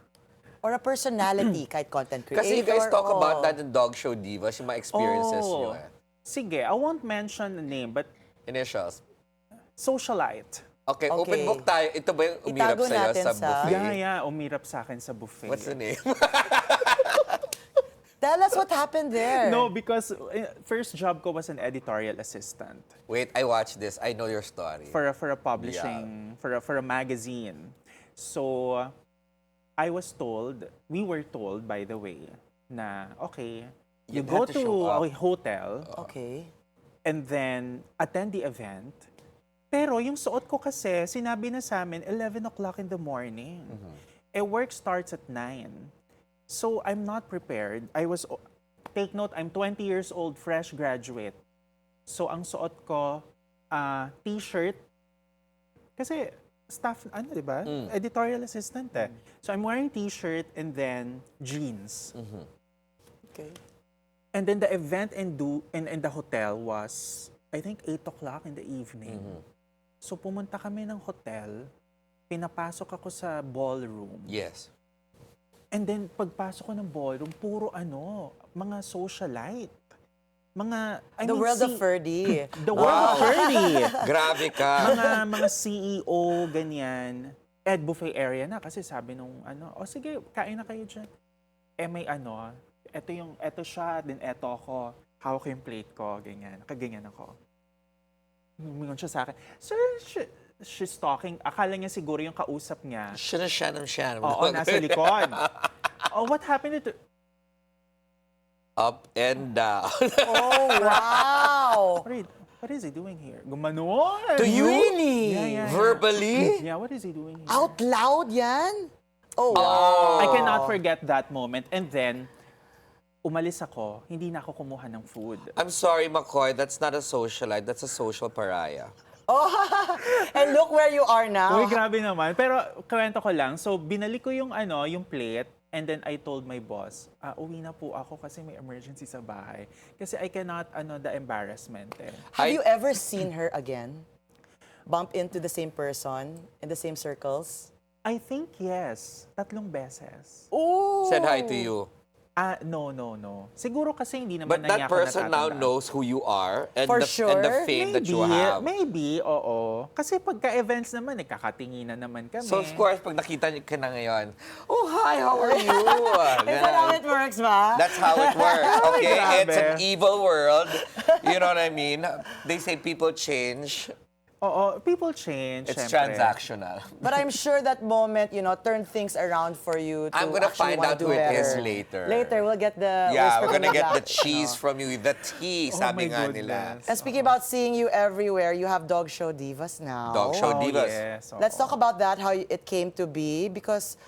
Or a personality, kahit content creator. Kasi you guys talk or- about that in Dog Show Divas, yung mga experiences nyo eh. Sige, I won't mention the name, but Initials. socialite. Okay, open Okay. book tayo. Ito ba yung umirap Itago sa'yo natin sa sa- buffet? Yeah, umirap sa akin sa buffet. What's the name? Tell us what happened there. No, because first job ko was an editorial assistant Wait, I watched this. I know your story. for a publishing for a magazine. So we were told by the way na okay, you You go had to show up. to a hotel Okay. and then attend the event. Pero yung suot ko kasi, sinabi na sa amin 11 o'clock in the morning. Work starts at 9. So I'm not prepared. Take note, I'm 20 years old, fresh graduate. So ang suot ko, t-shirt. Kasi staff, di ba? Editorial assistant eh. So I'm wearing t-shirt and then jeans. Okay. And then the event in the hotel was, I think, 8 o'clock in the evening. So pumunta kami ng hotel, pinapasok ako sa ballroom. Yes. And then pagpasok ko ng ballroom, puro mga socialite. The world of Ferdi. The world of Ferdi. Grabe ka. Mga CEO, ganyan. Buffet area na kasi sabi nung sige, kain na kayo dyan. May eto siya, then eto ako. Hawak ko yung plate ko, ganyan. Nakaganyan ako. Humingon siya sa akin, sir, she's talking. Akala niya siguro yung kausap niya. Siya. Oo, nasa likod. Oh, what happened to... Up and down. Oh, wow. What is he doing here? Gumanon! To you? Really? Yeah. Verbally? Yeah, what is he doing here? Out loud yan? Oh, wow. I cannot forget that moment. And then, umalis ako, hindi na ako kumuha ng food. I'm sorry, McCoy. That's not a socialite. That's a social pariah. Oh, and look where you are now. Uy, grabe naman. Pero, kwento ko lang. So, binalik ko yung plate. And then I told my boss, uwi na po ako kasi may emergency sa bahay. Kasi I cannot, the embarrassment. Have you ever seen her again? Bump into the same person in the same circles? I think yes. 3 beses. Ooh. Said hi to you. No. Siguro kasi hindi naman But na that niya ako person now natatandaan. knows who you are and, For and the sure. fame that you have. Maybe, oo. Kasi pagka-events naman, nagkakatinginan naman kami. So of course, pag nakita niyo ka na ngayon, oh, hi, how are you? Is that how it works, ba? That's how it works, okay? Grabe. It's an evil world. You know what I mean? They say people change. Oo, people change, It's syempre. transactional. But I'm sure that moment, turned things around for you to I'm gonna actually find wanna out do who it is better. later. Later, we'll get the... Yeah, we're whisper gonna from get the back, cheese from you, the tea, Oh sabi my nga nila. goodness. And speaking about seeing you everywhere, you have Dog Show Divas now. Dog Show Oh, Divas. yes. Let's talk about that, how it came to be, because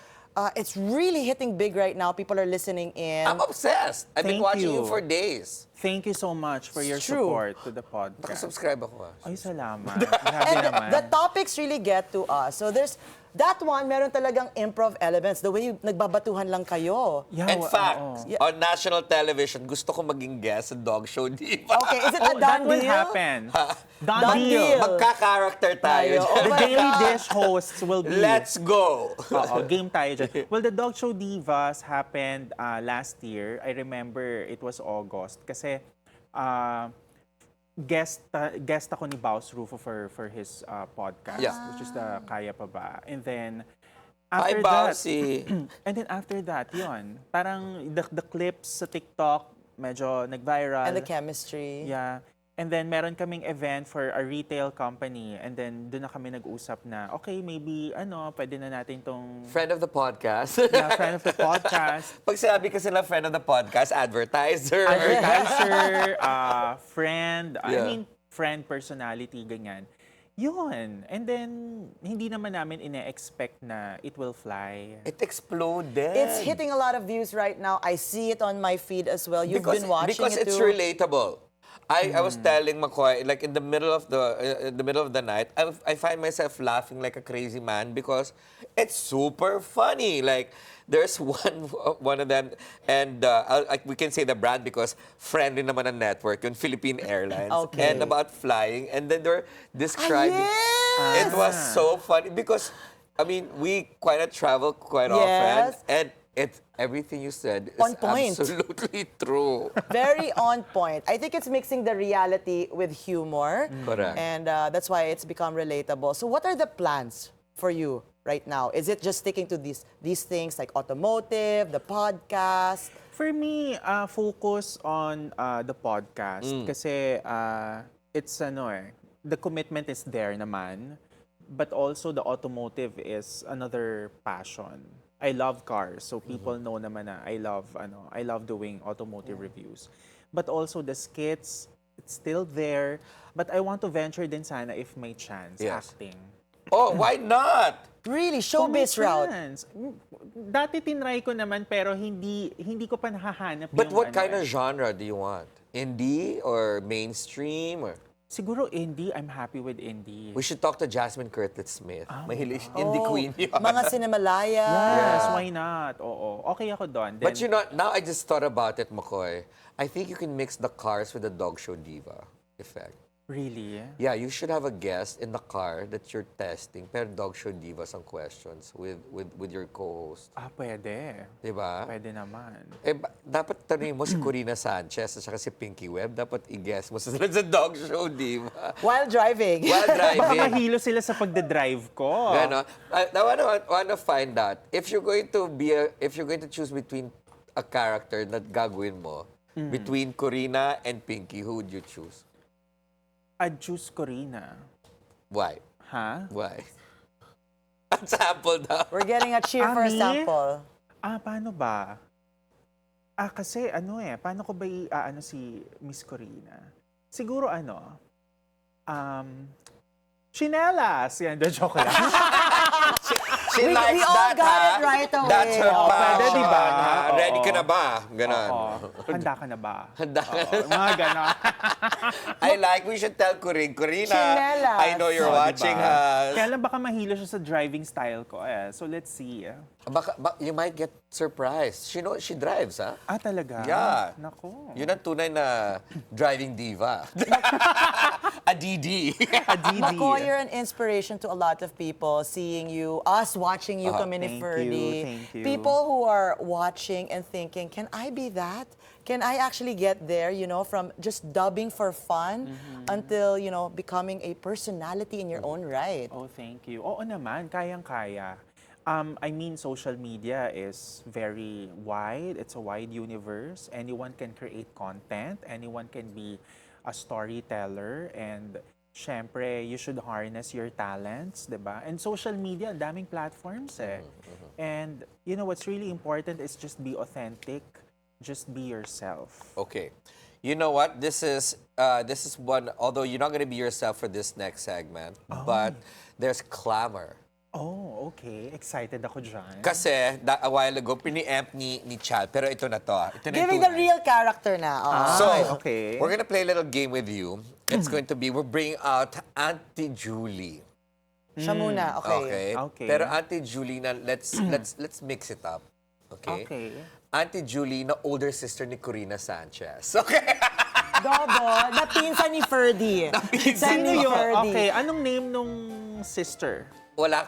it's really hitting big right now. People are listening in. I'm obsessed. I've been Thank watching you you. for days. Thank you so much for your true. support to the podcast. Nakasubscribe ako. Ay, salamat. Grabe And naman. the topics really get to us. So there's that one, meron talagang improv elements. The way nagbabatuhan lang kayo. Yeah, In fact, oo. on national television, gusto ko maging guest sa Dog Show Diva. Okay, is it a Oh, done that will deal? happen. Done Done deal. deal. Magka-character tayo Tayo. dyan. The my Daily God. Dish hosts will be... Let's go! Oo, game tayo dyan. Well, the Dog Show Divas happened last year. I remember it was August. Kasi guest ako ni Baus Rufo for his podcast, Yeah. which is the Kaya Pa Ba. And then, Hi, after that, Bausi. and then after that, yun, parang the clips sa TikTok, medyo nag-viral. And the chemistry. Yeah. And then meron kaming event for a retail company. And then doon na kami nag-usap na, okay, maybe, pwede na natin tong... Friend of the podcast. Yeah, friend of the podcast. Pag sinabi kasi na friend of the podcast, advertiser. Advertiser, friend, I Yeah. mean, friend personality, ganyan. Yun. And then, hindi naman namin ine-expect na it will fly. It exploded. It's hitting a lot of views right now. I see it on my feed as well. You've been watching because it it's too. relatable. I was telling McCoy, like in the middle of the night, I find myself laughing like a crazy man because it's super funny. Like there's one of them, and we can say the brand because friendly naman ang network, yung Philippine Airlines, Okay. and about flying, and then they're describing. yes! It was so funny because I mean we quite travel quite Yes. often, and everything you said is On point. absolutely true. Very on point. I think it's mixing the reality with humor. Correct. And that's why it's become relatable. So what are the plans for you right now? Is it just sticking to these things like automotive, the podcast? For me, focus on the podcast. Kasi it's the commitment is there naman. But also the automotive is another passion. I love cars, so people know naman na I love doing automotive reviews. But also the skits, it's still there. But I want to venture din sana if may chance, Yes. acting. Oh, why not? Really, Kung may showbiz route. chance. Dati tinry ko naman pero hindi ko pa nahahanap But yung what kind of genre do you want? Indie or mainstream? Or Siguro indie, I'm happy with indie. we should talk to Jasmine Curtis Smith. Mahilig indie queen yun. Mga Cinemalaya. Yes, why not? Oo, okay ako doon. Then, But you know, now I just thought about it, McCoy. I think you can mix the cars with the Dog Show Diva effect. really? Yeah, you should have a guest in the car that you're testing, pero Dog Show Divas ang questions with your co-host. Pwede. Diba? Pwede naman. Dapat tanungin mo si Corina Sanchez at saka si Pinky Webb. Dapat i-guess mo sila sa Dog Show Diva. While driving. While Baka driving. mahilo sila sa pagdadrive ko. Gano. I wanna find out if you're going to choose between a character na gagawin mo between Corina and Pinky, who would you choose? I'd choose Corina. Why? Ha? Why? Ang sample daw. We're getting a cheer for a Ami? sample. Paano ba? Kasi paano ko ba ano si Miss Corina? Siguro chinelas. Yan, joke lang. She likes we all that, got ha? it right away. That's her Oo, passion. pwede, diba? ha? Oo. Ready ka na ba? Ganon. Handa ka na ba? Handa ka Oo, mga ganon. I like, we should tell Corina. Chinelas. I know you're Oo, watching diba? us. Kaya lang baka mahilo siya sa driving style ko. So let's see. You might get surprised. She drives, ha? Talaga? Yeah. Nako. Yun ang tunay na driving diva. A DD. Macoy, you're an inspiration to a lot of people, seeing you, us watching you come in Thank Ferdi. you, thank you. People who are watching and thinking, can I be that? Can I actually get there, from just dubbing for fun until, becoming a personality in your own right? Oh, thank you. Oo naman, kayang-kaya. I mean, social media is very wide. It's a wide universe. Anyone can create content. Anyone can be a storyteller. And syempre, you should harness your talents, diba? And social media, ang daming platforms eh. And what's really important is just be authentic. Just be yourself. Okay. You know what? This is one, although you're not going to be yourself for this next segment, but there's clamor. Oh, okay. Excited ako dyan. Kasi, a while ago, pini-amp ni Chal. Pero ito na to. Ito na Giving yung the real character na. So, okay. we're gonna play a little game with you. It's going to be, we're bringing out Auntie Julie. Siya muna, okay. Okay. Pero Auntie Julie na, let's mix it up. Okay? Okay. Auntie Julie na older sister ni Corina Sanchez. Okay? Dobo, na pinsan ni Ferdi. Sino yun? Okay, anong name nung sister? Wala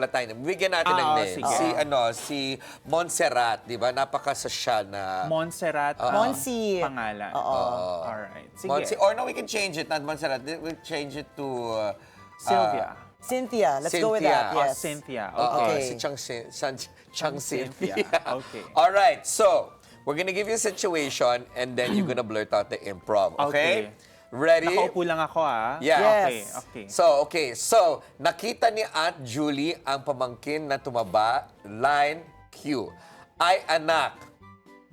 tayo. Bigyan natin ng name. Sige. Si Montserrat, di ba? Napaka-social na... Montserrat. Monsi. Pangalan. Alright. Sige. Monsi. Or no, we can change it. Not Montserrat. We change it to... Sylvia. Cynthia. Let's go with that. Yes. Cynthia. Okay. Si Chang Cynthia. Okay. All right. So, we're gonna give you a situation and then you're gonna blurt out the improv. Okay? Ready? Nakaupo lang ako, Yeah. Yes. Okay. So, nakita ni Aunt Julie ang pamangkin na tumaba. Line Q. Ay, anak.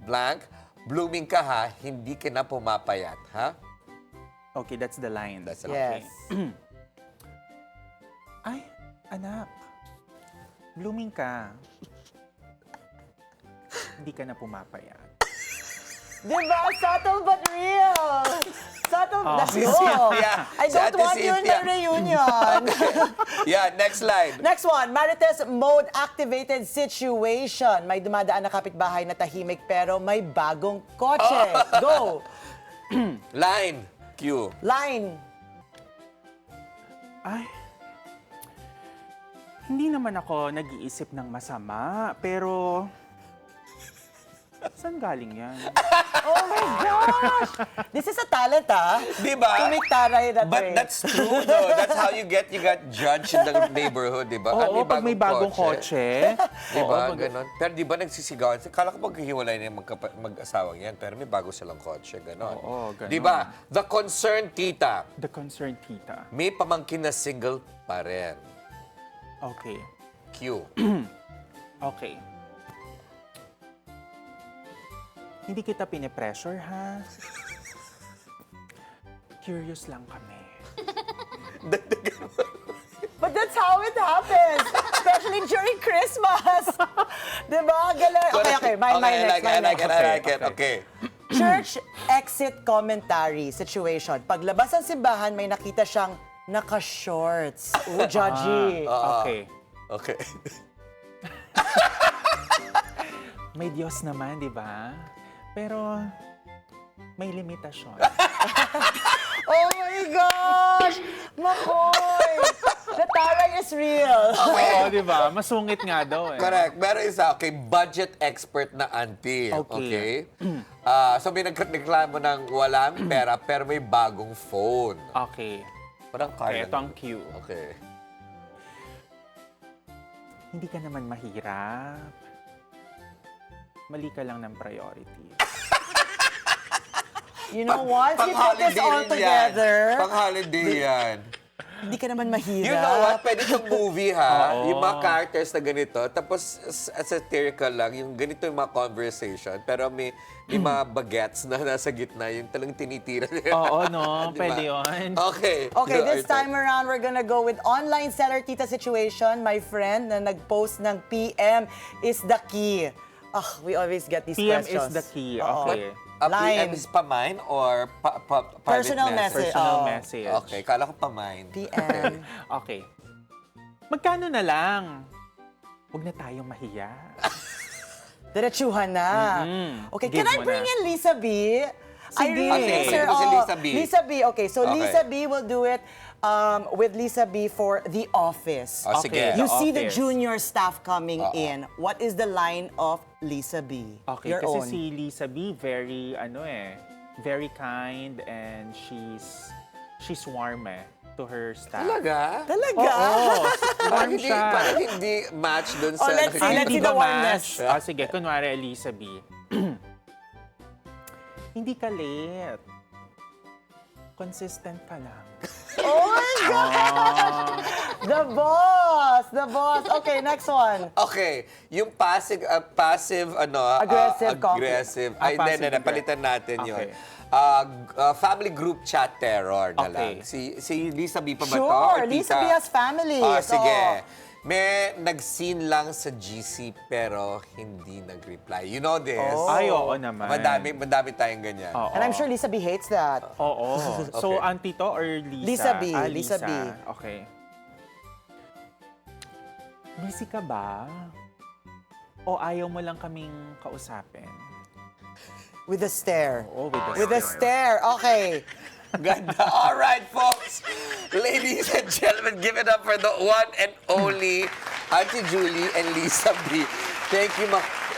Blank. Blooming ka ha, hindi ka na pumapayat. Ha? Okay, that's the line. That's the Yes. line. Ay, anak. Blooming ka. Hindi ka na pumapayat. Diba? Subtle but real. Subtle. That's Si good. Cynthia. I Si don't Ate want you in the Cynthia. reunion. Yeah, next line. Next one, Marites mode activated situation. May dumadaan na kapitbahay na tahimik pero may bagong kotse. Go. Line Q. Line. Ay, hindi naman ako nag-iisip ng masama, pero saan galing yan? Oh my gosh! This is a talent, Di ba? To make taray that way. But that's true, though. That's how you got judged in the neighborhood, di ba? Oo, pag may bagong kotse. Di ba? Ganon. Pero di ba nagsisigawan? Kala ko maghihiwalay na yung mag-asawang yan, pero may bago silang kotse. Ganon. Oo, ganon. Di ba? The concerned tita. The concerned tita. May pamangkin na single pa rin. Okay. Q. Okay. Hindi kita pinipressure, ha? Curious lang kami. But that's how it happens. Especially during Christmas. Diba? Galing. Okay. Mine next. I like it. Okay. Church exit commentary situation. Paglabas ng simbahan, may nakita siyang naka-shorts. Oh, judgy. Okay. May Diyos naman, di ba? Pero may limitasyon. Oh my gosh! Makoy! The taray is real. Oo, di ba? Masungit nga daw eh. Correct. Meron isa, budget expert na auntie. Okay? So may nagreklamo ng walang pera pero may bagong phone. Okay. Parang kaya. Ito ang cue. Okay. Hindi ka naman mahirap. Mali ka lang ng priority. You know what? We put this all together. Pang-holiday yan. Hindi ka naman mahirap. You know what? Pwede itong movie, ha? Yung mga characters na ganito. Tapos, satirical lang. Yung ganito yung mga conversation. Pero may mga bagets na nasa gitna. Yung talang tinitira nila. Oo, no? Diba? Pwede yun. Okay. Okay, Go, this Arthur. time around, we're gonna go with online seller tita situation. My friend na nag-post ng PM is the key. We always get these PM questions. is the key. Oo. Okay. PM Line. is pa-mine or private Personal message. Personal Oo. message. Okay, kala ko pa-mine. PM. Okay. Magkano na lang? Huwag na tayong mahiya. Diretsuhan na. Okay, Give can I mo bring na. in Lisa B? Sige. Okay, Sir, ito si Lisa B. Lisa B. Okay, so Okay. Lisa B will do it with Lisa B for The Office. Oh, sige. You The see the Office. junior staff coming in. What is the line of Lisa B? Okay, Your kasi own. si Lisa B, very kind and she's warm to her staff. Talaga? Talaga? Oo, Parang warm hindi, siya. parang hindi match dun sa... let's see, let's see the warmness. Sige, kunwari, Lisa B. Hindi ka late. Consistent ka lang. Oh my God! The boss! The boss! Okay, next one. Okay, yung passive, Aggressive compliment. aggressive. Ah, Ay, passive hindi, palitan natin yun. Okay. Family group chat terror na Okay. lang. Si Lisa B pa ba to? Sure, Or Lisa tita? B has family. Sige. Oo. May nag-scene lang sa GC pero hindi nag-reply. You know this? Ay, oo naman. Madami tayong ganyan. Oo. And I'm sure Lisa B hates that. Oo. Okay. So, auntie to or Lisa? Lisa B. Ah, Lisa B. Okay. Busy ka ba? O ayaw mo lang kaming kausapin? With a stare. Oo, With a stare. Okay. Ganda. All right, folks. Ladies and gentlemen, give it up for the one and only Auntie Julie and Lisa B. Thank you,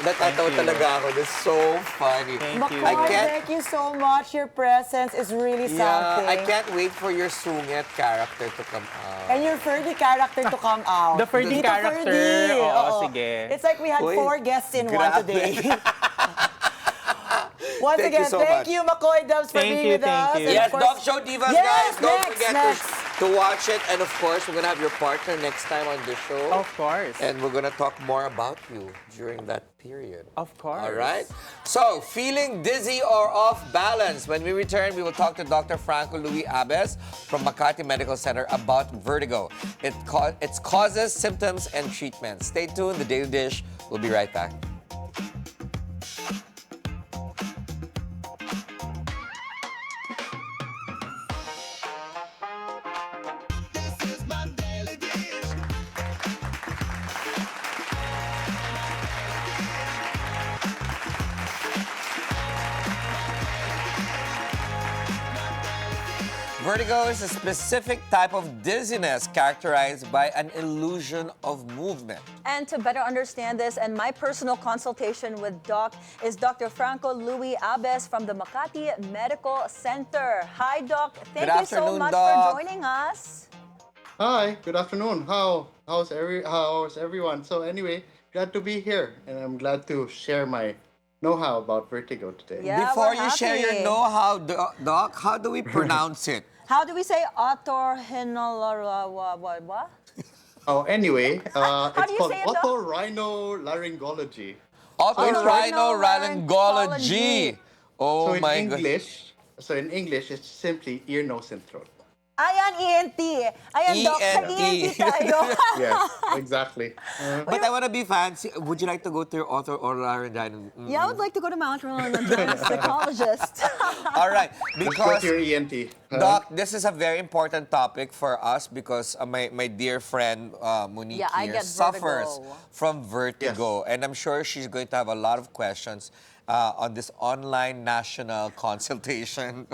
natatawa you. talaga ako. That's so funny. Thank you. Macoy, thank you so much. Your presence is really something. I can't wait for your sungit character to come out. And your Ferdi character to come out. The Ferdi Tito character. Ferdi. Oo, sige. It's like we had Uy, 4 guests in one grabe. today. Once Thank again, you so thank much. you, Macoy Dubs, for Thank being you, with thank us. you. And Yes, of course- Dog Show Divas, Yes, guys. Don't next, forget next. to watch it. And of course, we're going to have your partner next time on the show. Of course. And we're going to talk more about you during that period. Of course. All right? So, feeling dizzy or off balance? When we return, we will talk to Dr. Franco Louie Abes from Makati Medical Center about vertigo. Its causes, symptoms, and treatments. Stay tuned. The Daily Dish. We'll be right back. Vertigo is a specific type of dizziness characterized by an illusion of movement. And to better understand this, and my personal consultation with Doc is Dr. Franco Louie Abes from the Makati Medical Center. Hi, Doc. Thank Good you so afternoon, much Doc. for joining us. Hi, good afternoon. How's everyone? So anyway, glad to be here, and I'm glad to share my know-how about vertigo today. Yeah, Before we're you share your happy. know-how, Doc, how do we pronounce it? How do we say otorhinolaryngology? Oh, anyway, How it's do you called say it, Doc? otorhinolaryngology. Otorhinolaryngology. Oh So in my God. English, it's simply ear, nose, and throat. Ayan, ENT. Ayan, Doc, sa ENT. ENT tayo. Yes, exactly. But I want to be fancy. Would you like to go to your otorhinolaryngology? Yeah, I would like to go to Mount Roland and join a psychologist. All right, Just go because to your ENT. Doc, this is a very important topic for us because my dear friend Monique Yeah, I here get suffers vertigo. from vertigo, and I'm sure she's going to have a lot of questions on this online national consultation.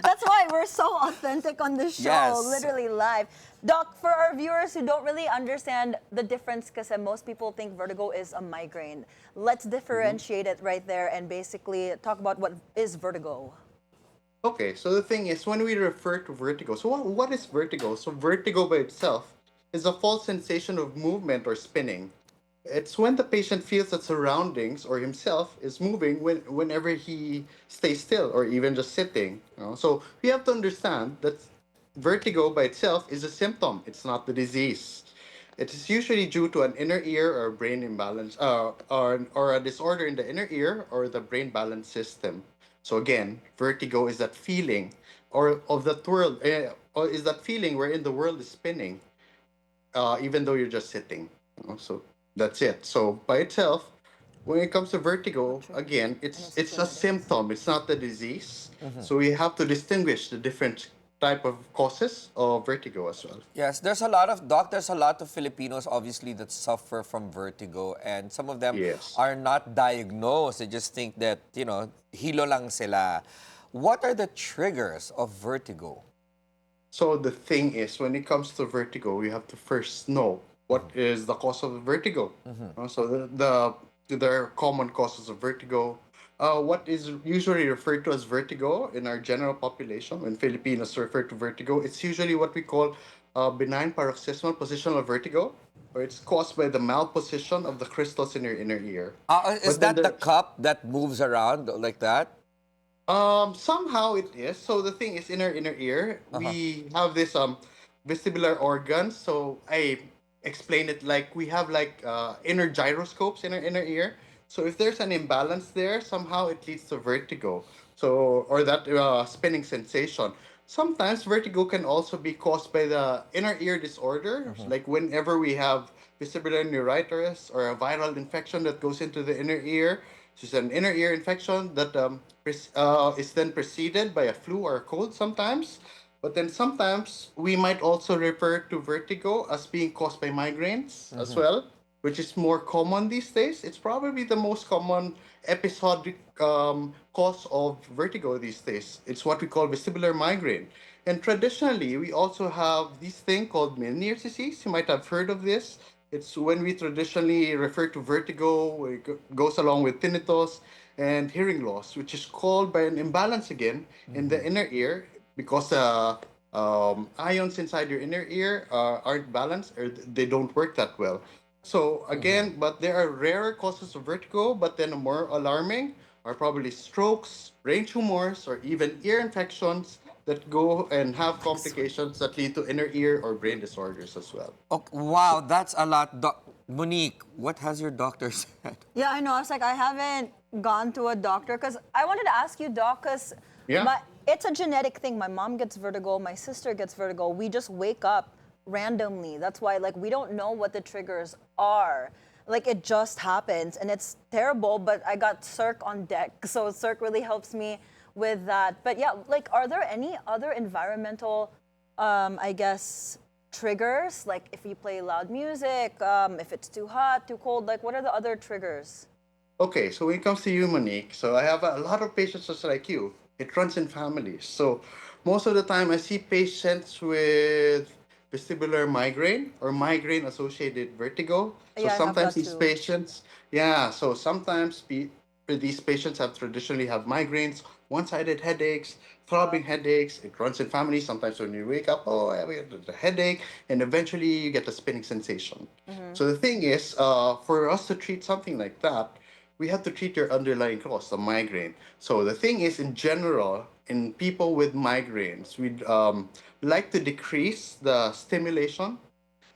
That's why we're so authentic on the show, Yes. literally live. Doc, for our viewers who don't really understand the difference, because most people think vertigo is a migraine, let's differentiate it right there and basically talk about what is vertigo. Okay, so the thing is, when we refer to vertigo, so what is vertigo? So vertigo by itself is a false sensation of movement or spinning. It's when the patient feels that surroundings or himself is moving whenever he stays still or even just sitting. So we have to understand that vertigo by itself is a symptom. It's not the disease. It is usually due to an inner ear or brain imbalance, or a disorder in the inner ear or the brain balance system. So again, vertigo is that feeling, or of that world, or is that feeling wherein the world is spinning, even though you're just sitting. So that's it. So by itself, when it comes to vertigo, again, it's a symptom. It's not the disease. So we have to distinguish the different type of causes of vertigo as well. Yes, there's a lot of doctors, a lot of Filipinos obviously that suffer from vertigo, and some of them Yes. are not diagnosed. They just think that, hilo lang sila. What are the triggers of vertigo? So the thing is, when it comes to vertigo, we have to first know what is the cause of vertigo. So there are common causes of vertigo. What is usually referred to as vertigo in our general population, when Filipinos refer to vertigo, it's usually what we call benign paroxysmal positional vertigo, or it's caused by the malposition of the crystals in your inner ear. Is But then that the there- cup that moves around like that? Somehow it is. So the thing is, in our inner ear, we have this vestibular organ. So I explain it like we have like inner gyroscopes in our inner ear. So if there's an imbalance there, somehow it leads to vertigo. So or that spinning sensation. Sometimes vertigo can also be caused by the inner ear disorder, like whenever we have vestibular neuritis or a viral infection that goes into the inner ear. It's an inner ear infection that is then preceded by a flu or a cold sometimes. But then sometimes we might also refer to vertigo as being caused by migraines as well, which is more common these days. It's probably the most common episodic cause of vertigo these days. It's what we call vestibular migraine. And traditionally, we also have this thing called Meniere's disease. You might have heard of this. It's when we traditionally refer to vertigo, it goes along with tinnitus and hearing loss, which is called by an imbalance again in the inner ear because ions inside your inner ear aren't balanced or they don't work that well. So again, but there are rarer causes of vertigo, but then more alarming are probably strokes, brain tumors, or even ear infections that go and have complications that lead to inner ear or brain disorders as well. Okay, wow, that's a lot. Monique, what has your doctor said? Yeah, I know. I was like, I haven't gone to a doctor because I wanted to ask you, doc, because it's a genetic thing. My mom gets vertigo. My sister gets vertigo. We just wake up randomly. That's why, like, we don't know what the triggers are. Like, it just happens, and it's terrible, but I got Circ on deck, so Circ really helps me with that. But yeah, like, are there any other environmental, I guess, triggers? Like, if you play loud music, if it's too hot, too cold, like, what are the other triggers? Okay, so when it comes to you, Monique, so I have a lot of patients just like you. It runs in families. So most of the time I see patients with vestibular migraine or migraine-associated vertigo. So Yeah, I have sometimes that these too. patients, so sometimes these patients have traditionally have migraines, one-sided headaches, throbbing headaches. It runs in families. Sometimes when you wake up, I have a headache, and eventually you get a spinning sensation. So the thing is, for us to treat something like that, we have to treat your underlying cause, the migraine. So the thing is, in general, in people with migraines, we'd like to decrease the stimulation,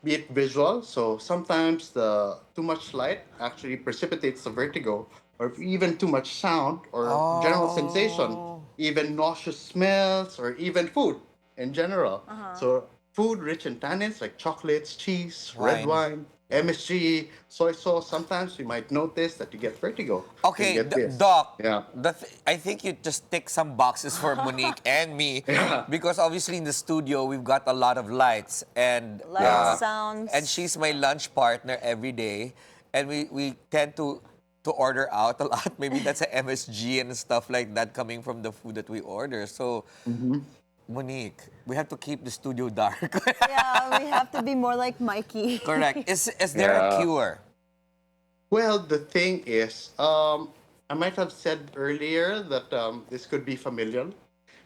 be it visual. So sometimes the too much light actually precipitates the vertigo, or even too much sound or general sensation, even nauseous smells, or even food in general. So food rich in tannins like chocolates, cheese, red wine, MSG, soy sauce. Sometimes you might notice that you get vertigo. Okay, You get this. Doc, Yeah. I think you just tick some boxes for Monique and me because obviously in the studio we've got a lot of lights and Lights, sounds. and she's my lunch partner every day, and we tend to order out a lot. Maybe that's a MSG and stuff like that coming from the food that we order. So, Monique, we have to keep the studio dark. Yeah, we have to be more like Mikey. Correct. Is there a cure? Well, the thing is, I might have said earlier that this could be familial.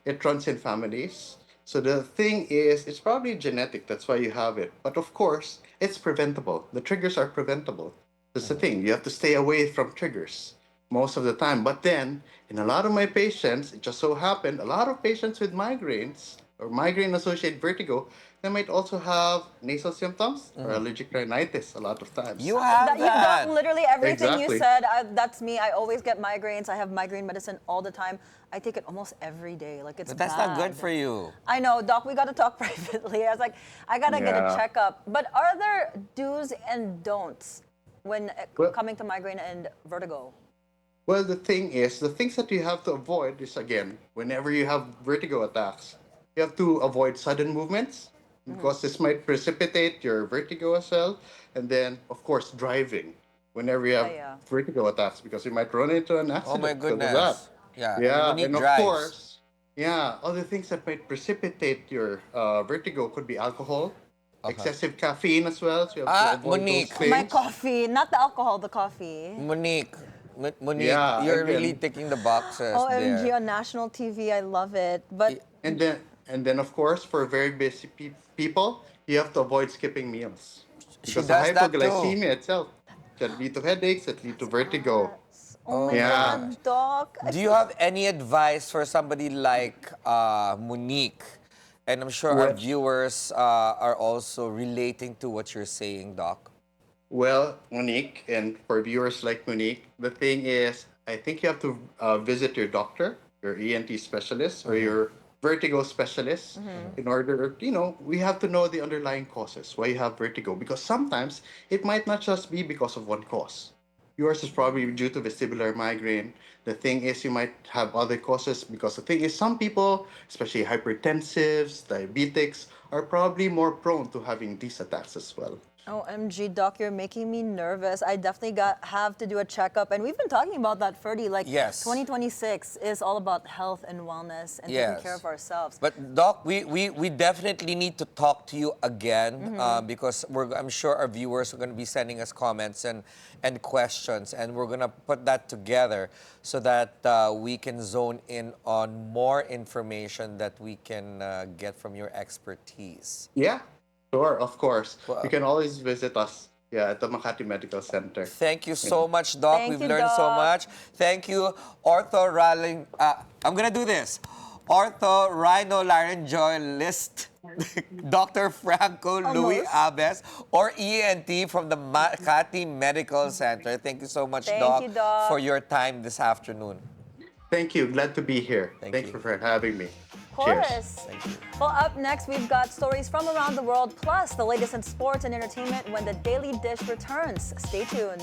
It runs in families. So the thing is, it's probably genetic. That's why you have it. But of course, it's preventable. The triggers are preventable. That's the thing. You have to stay away from triggers most of the time. But then, in a lot of my patients, it just so happened, a lot of patients with migraines or migraine-associated vertigo, they might also have nasal symptoms or allergic rhinitis a lot of times. You have You've done literally everything you Exactly. said. That's me. I always get migraines. I have migraine medicine all the time. I take it almost every day. Like it's But that's not good for you. I know, Doc. We got to talk privately. I was like, I gotta get a Yeah. checkup. But are there do's and don'ts when Well- coming to migraine and vertigo? Well, the thing is, the things that you have to avoid is, again, whenever you have vertigo attacks, you have to avoid sudden movements because this might precipitate your vertigo as well. And then, of course, driving whenever you have Yeah. vertigo attacks because you might run into an Oh accident. my because of goodness. that. Yeah. Yeah, Monique and of drives. course, other things that might precipitate your vertigo could be alcohol, excessive caffeine as well. So you have to avoid Monique. those things. My coffee, not the alcohol, the coffee. Monique, Monique, Yeah, you're again. really ticking the boxes OMG there. on national TV, I love it. But And then of course, for very busy people, you have to avoid skipping meals. She Because does the that too. hypoglycemia itself can lead to headaches, it lead to vertigo. oh my Yeah. God, Doc. Do you have any advice for somebody like Monique? And I'm sure our Well- viewers are also relating to what you're saying, Doc. Well, Monique, and for viewers like Monique, the thing is, I think you have to visit your doctor, your ENT specialist, or your vertigo specialist in order, we have to know the underlying causes, why you have vertigo, because sometimes it might not just be because of one cause. Yours is probably due to vestibular migraine. The thing is, you might have other causes because the thing is, some people, especially hypertensives, diabetics, are probably more prone to having these attacks as well. OMG, Doc, you're making me nervous. I definitely have to do a checkup. And we've been talking about that, Ferdi. Like, Yes. 2026 is all about health and wellness and taking care of ourselves. But Doc, we definitely need to talk to you again because I'm sure our viewers are going to be sending us comments and questions, and we're going to put that together so that we can zone in on more information that we can get from your expertise. Yeah, sure, of course. You can always visit us at the Makati Medical Center. Thank you so much, Doc. Thank We've you, learned so Doc. much. Thank you, I'm going to do this. Ortho-rhino-laryngealist Dr. Franco Louie Abes, or ENT from the Makati Medical Center. Thank you so much, Thank you, Doc. for your time this afternoon. Thank you. Glad to be here. Thank you. you for having me. Of course. Well, up next, we've got stories from around the world, plus the latest in sports and entertainment when the Daily Dish returns. Stay tuned.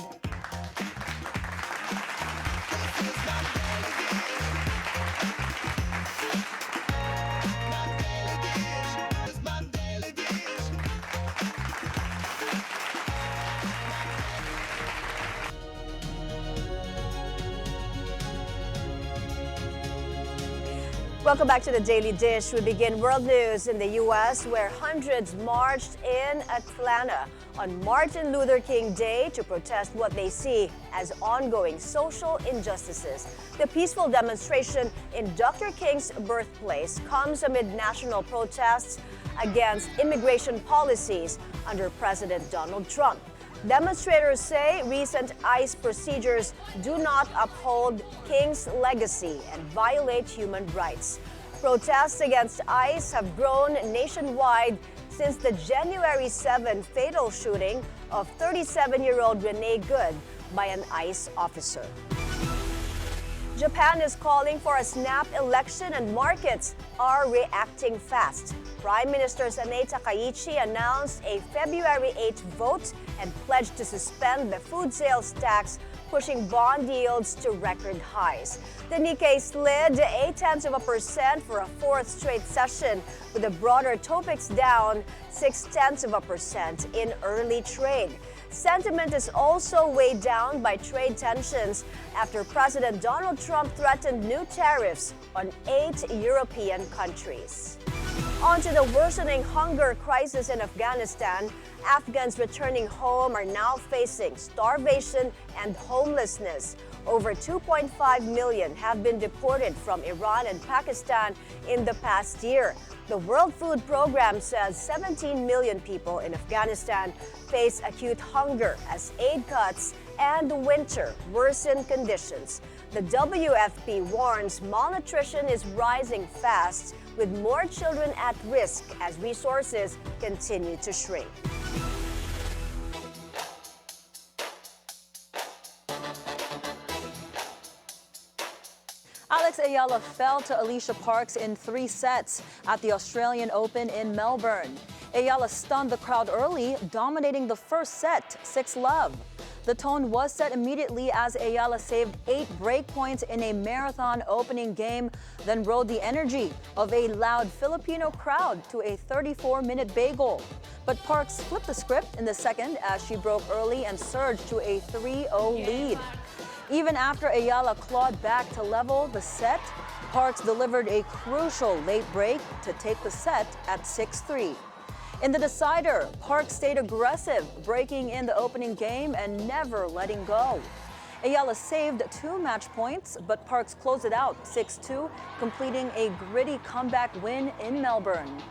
Welcome back to the Daily Dish. We begin world news in the U.S., where hundreds marched in Atlanta on Martin Luther King Day to protest what they see as ongoing social injustices. The peaceful demonstration in Dr. King's birthplace comes amid national protests against immigration policies under President Donald Trump. Demonstrators say recent ICE procedures do not uphold King's legacy and violate human rights. Protests against ICE have grown nationwide since the January 7 fatal shooting of 37-year-old Renee Good by an ICE officer. Japan is calling for a snap election and markets are reacting fast. Prime Minister Sanei Takaichi announced a February 8 vote and pledged to suspend the food sales tax, pushing bond yields to record highs. The Nikkei slid 0.8% for a fourth straight session, with the broader Topix down 0.6% in early trade. Sentiment is also weighed down by trade tensions after President Donald Trump threatened new tariffs on 8 European countries. On to the worsening hunger crisis in Afghanistan. Afghans returning home are now facing starvation and homelessness. Over 2.5 million have been deported from Iran and Pakistan in the past year. The World Food Program says 17 million people in Afghanistan face acute hunger as aid cuts and winter worsen conditions. The WFP warns malnutrition is rising fast, with more children at risk as resources continue to shrink. Alex Ayala fell to Alicia Parks in 3 sets at the Australian Open in Melbourne. Ayala stunned the crowd early, dominating the first set, 6-love. The tone was set immediately as Ayala saved 8 break points in a marathon opening game, then rode the energy of a loud Filipino crowd to a 34-minute bagel. But Parks flipped the script in the second as she broke early and surged to a 3-0 lead. Even after Ayala clawed back to level the set, Parks delivered a crucial late break to take the set at 6-3. In the decider, Parks stayed aggressive, breaking in the opening game and never letting go. Ayala saved 2 match points, but Parks closed it out 6-2, completing a gritty comeback win in Melbourne.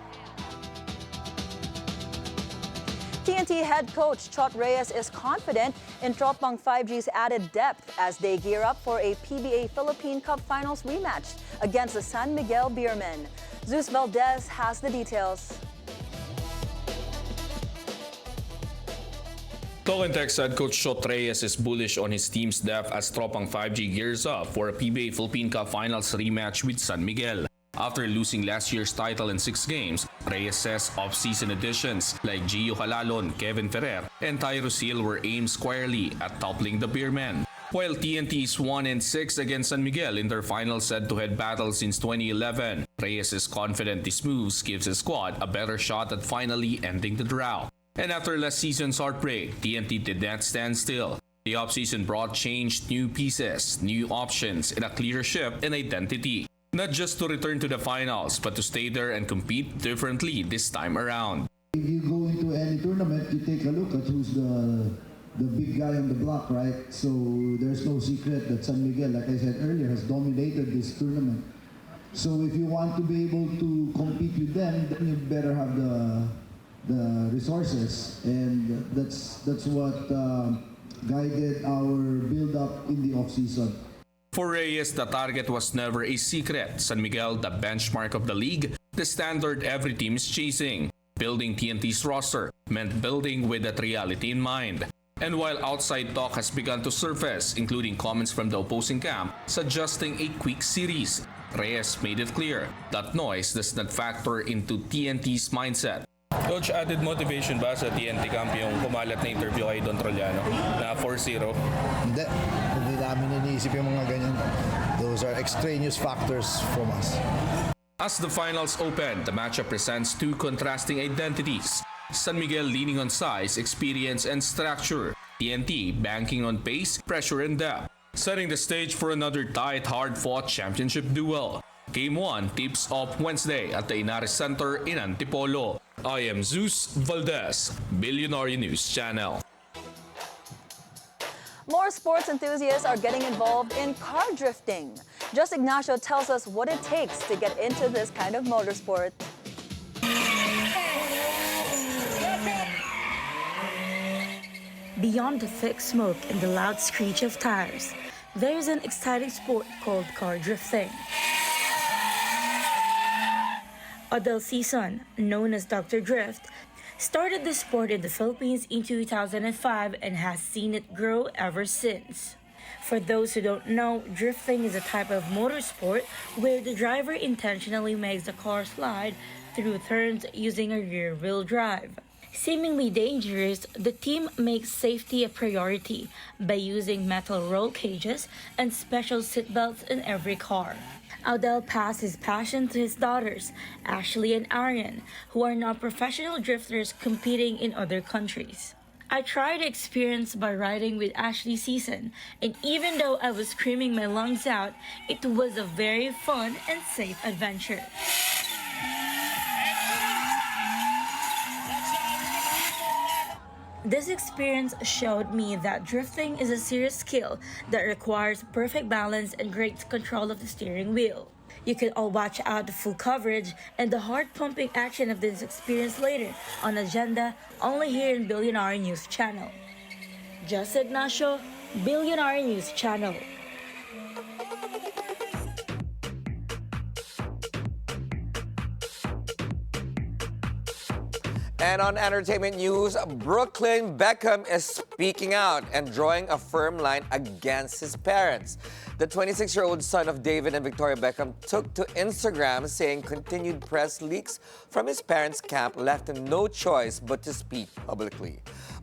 TNT head coach Chot Reyes is confident in Tropang 5G's added depth as they gear up for a PBA Philippine Cup Finals rematch against the San Miguel Beermen. Zeus Valdez has the details. Tokentex head coach Chot Reyes is bullish on his team's depth as Tropang 5G gears up for a PBA Philippine Cup Finals rematch with San Miguel. After losing last year's title in 6 games, Reyes says off-season additions like Gio Calalon, Kevin Ferrer, and Tyrus Hill were aimed squarely at toppling the Beermen. While TNT's 1-6 against San Miguel in their final head-to-head battle since 2011, Reyes is confident these moves gives his squad a better shot at finally ending the drought. And after last season's heartbreak, TNT did not stand still. The offseason brought changed new pieces, new options, and a clear shift in identity. Not just to return to the finals, but to stay there and compete differently this time around. If you go into any tournament, you take a look at who's the big guy on the block, right? So there's no secret that San Miguel, like I said earlier, has dominated this tournament. So if you want to be able to compete with them, then you better have the resources, and that's what guided our build-up in the off-season. For Reyes, the target was never a secret. San Miguel, the benchmark of the league, the standard every team is chasing. Building TNT's roster meant building with that reality in mind. And while outside talk has begun to surface, including comments from the opposing camp suggesting a quick series, Reyes made it clear that noise does not factor into TNT's mindset. Coach, added motivation ba sa TNT camp yung kumalat na interview kay Don Troliano na 4-0? Hindi namin iniisip yung mga ganyan. Those are extraneous factors from us. As the finals open, the matchup presents 2 contrasting identities. San Miguel leaning on size, experience, and structure. TNT banking on pace, pressure, and depth. Setting the stage for another tight, hard-fought championship duel. Game 1 tips off Wednesday at the Inares Center in Antipolo. I am Zeus Valdez, Bilyonaryo News Channel. More sports enthusiasts are getting involved in car drifting. Just Ignacio tells us what it takes to get into this kind of motorsport. Beyond the thick smoke and the loud screech of tires, there is an exciting sport called car drifting. Odell Season, known as Dr. Drift, started the sport in the Philippines in 2005 and has seen it grow ever since. For those who don't know, drifting is a type of motorsport where the driver intentionally makes the car slide through turns using a rear-wheel drive. Seemingly dangerous, the team makes safety a priority by using metal roll cages and special seatbelts in every car. Odell passed his passion to his daughters, Ashley and Arian, who are now professional drifters competing in other countries. I tried the experience by riding with Ashley Season, and even though I was screaming my lungs out, it was a very fun and safe adventure. This experience showed me that drifting is a serious skill that requires perfect balance and great control of the steering wheel. You can all watch out the full coverage and the heart-pumping action of this experience later on Agenda, only here in Bilyonaryo News Channel. Just Ignacio, Bilyonaryo News Channel. And on entertainment news, Brooklyn Beckham is speaking out and drawing a firm line against his parents. The 26-year-old son of David and Victoria Beckham took to Instagram saying continued press leaks from his parents' camp left him no choice but to speak publicly.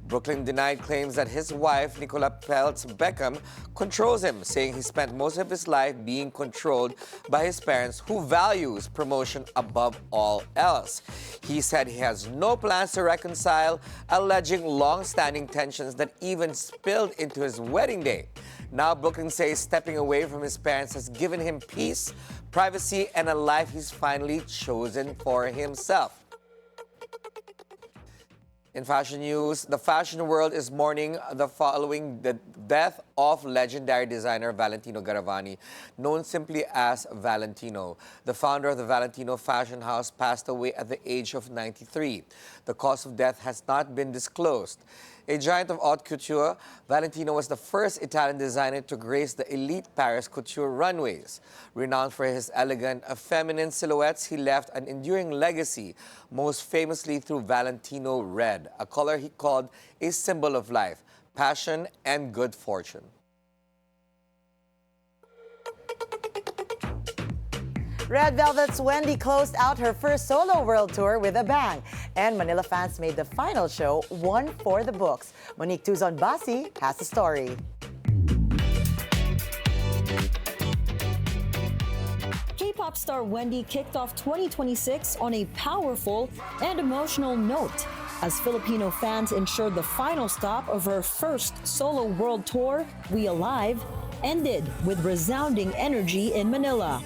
Brooklyn denied claims that his wife, Nicola Peltz Beckham, controls him, saying he spent most of his life being controlled by his parents, who values promotion above all else. He said he has no plans to reconcile, alleging long-standing tensions that even spilled into his wedding day. Now, Brooklyn says stepping away from his parents has given him peace, privacy, and a life he's finally chosen for himself. In fashion news, the fashion world is mourning following the death of legendary designer Valentino Garavani, known simply as Valentino. The founder of the Valentino fashion house passed away at the age of 93. The cause of death has not been disclosed. A giant of haute couture, Valentino was the first Italian designer to grace the elite Paris couture runways. Renowned for his elegant, feminine silhouettes, he left an enduring legacy, most famously through Valentino Red, a color he called a symbol of life, passion, and good fortune. Red Velvet's Wendy closed out her first solo world tour with a bang, and Manila fans made the final show one for the books. Monique Tuzon has the story. K-pop star Wendy kicked off 2026 on a powerful and emotional note as Filipino fans ensured the final stop of her first solo world tour, We Alive, ended with resounding energy in Manila.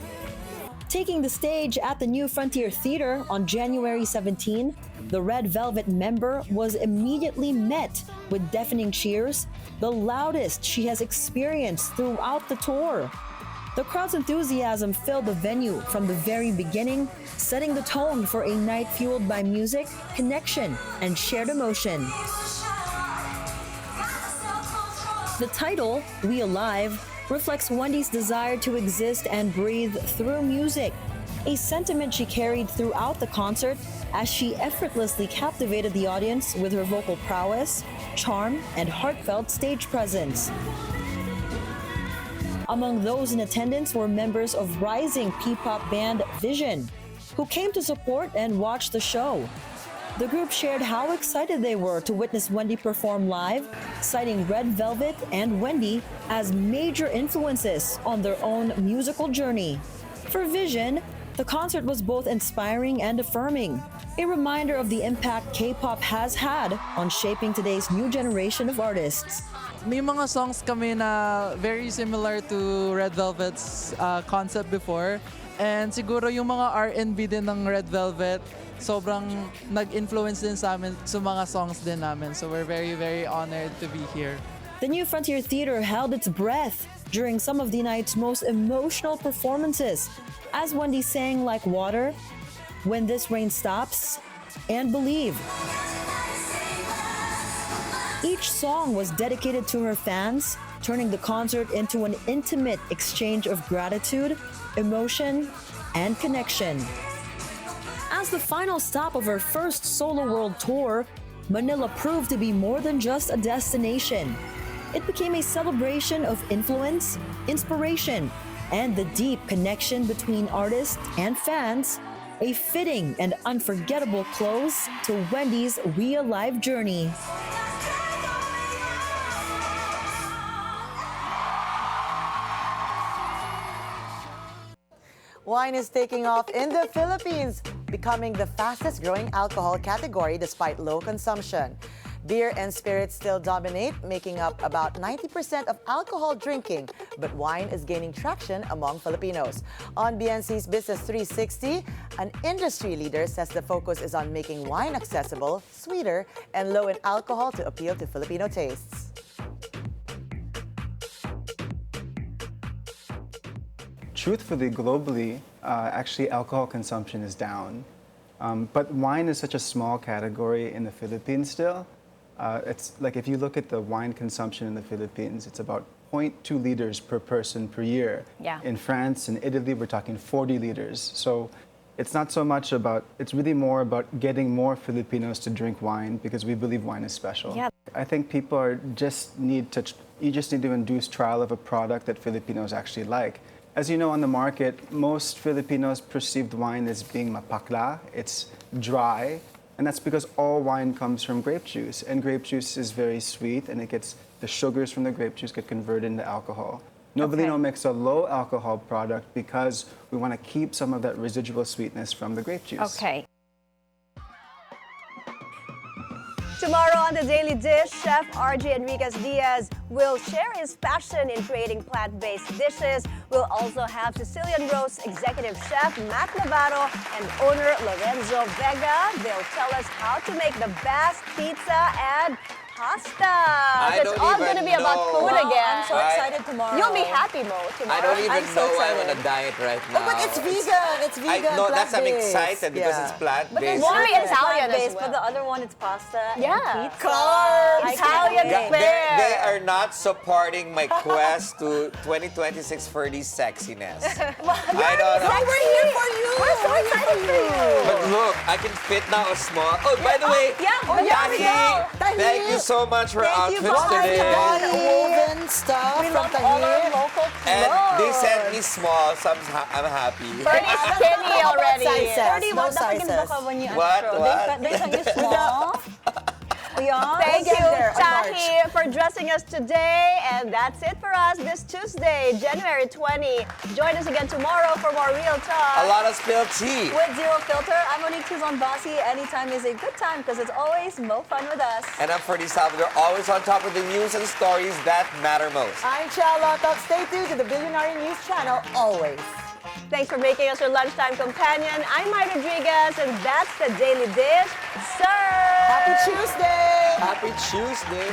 Taking the stage at the New Frontier Theater on January 17, the Red Velvet member was immediately met with deafening cheers, the loudest she has experienced throughout the tour. The crowd's enthusiasm filled the venue from the very beginning, setting the tone for a night fueled by music, connection, and shared emotion. The title, We Alive, reflects Wendy's desire to exist and breathe through music, a sentiment she carried throughout the concert as she effortlessly captivated the audience with her vocal prowess, charm, and heartfelt stage presence. Among those in attendance were members of rising P-pop band Vision, who came to support and watch the show. The group shared how excited they were to witness Wendy perform live, citing Red Velvet and Wendy as major influences on their own musical journey. For Vision, the concert was both inspiring and affirming, a reminder of the impact K-pop has had on shaping today's new generation of artists. May mga songs kami na very similar to Red Velvet's concept before. And siguro yung mga R&B din ng Red Velvet, sobrang nag-influence din sa amin sa mga songs din namin. So we're very, very honored to be here. The New Frontier Theater held its breath during some of the night's most emotional performances, as Wendy sang Like Water, When This Rain Stops, and Believe. Each song was dedicated to her fans, turning the concert into an intimate exchange of gratitude, emotion, and connection. As the final stop of her first solo world tour, Manila proved to be more than just a destination. It became a celebration of influence, inspiration, and the deep connection between artists and fans, a fitting and unforgettable close to Wendy's We Alive journey. Wine is taking off in the Philippines, becoming the fastest growing alcohol category despite low consumption. Beer and spirits still dominate, making up about 90% of alcohol drinking, but wine is gaining traction among Filipinos. On BNC's Business 360, an industry leader says the focus is on making wine accessible, sweeter, and low in alcohol to appeal to Filipino tastes. Truthfully, globally, actually alcohol consumption is down. But wine is such a small category in the Philippines still. It's like if you look at the wine consumption in the Philippines, it's about 0.2 liters per person per year. Yeah. In France and Italy, we're talking 40 liters. So It's not so much about, it's really more about getting more Filipinos to drink wine because we believe wine is special. Yeah. I think people are you just need to induce trial of a product that Filipinos actually like. As you know, on the market, most Filipinos perceived wine as being mapakla. It's dry, and that's because all wine comes from grape juice, and grape juice is very sweet, and the sugars from the grape juice get converted into alcohol. Novelino makes a low alcohol product because we want to keep some of that residual sweetness from the grape juice. Okay. Tomorrow on The Daily Dish, Chef RJ Enriquez Diaz will share his passion in creating plant-based dishes. We'll also have Sicilian Roast Executive Chef Matt Navarro and owner Lorenzo Vega. They'll tell us how to make the best pizza and pasta. It's all going to be about food again. I'm so excited tomorrow. You'll be happy, Mo, tomorrow. I don't even know why I'm on a diet right now. Oh, but it's vegan. It's vegan. No, that's I'm plant-based. excited because it's plant-based. But there's Won't be one Italian as plant-based, well. but the other one, it's pasta Yeah. and pizza. Carbs. Italian Yeah, fare. they are not supporting my quest to 2026 Ferdi sexiness. I don't know. We're here for you. We're so excited for you. But look, I can fit now a small. Oh, by the way, Tahi, thank you so much for Thank you, outfits today. woven stuff We from love all our Tahi. local And they clothes. sent me small, so I'm happy. Ferdy's skinny already. Sizes. Ferdi, No what napaganda sizes. ka when you What? extra? What? They sent you small? Yeah. Thank We'll you, get there on Tahi, for dressing us today. And that's it for us this Tuesday, January 20. Join us again tomorrow for more Real Talk. A lot of spilled tea. With Zero Filter, I'm Monique Tuzon. Anytime is a good time because it's always mo fun with us. And I'm Ferdi Salvador, always on top of the news and stories that matter most. I'm Chal Lontoc. Stay tuned to the Bilyonaryo News Channel always. Thanks for making us your lunchtime companion. I'm Mai Rodriguez, and that's the Daily Dish. Sir! Happy Tuesday! Happy Tuesday.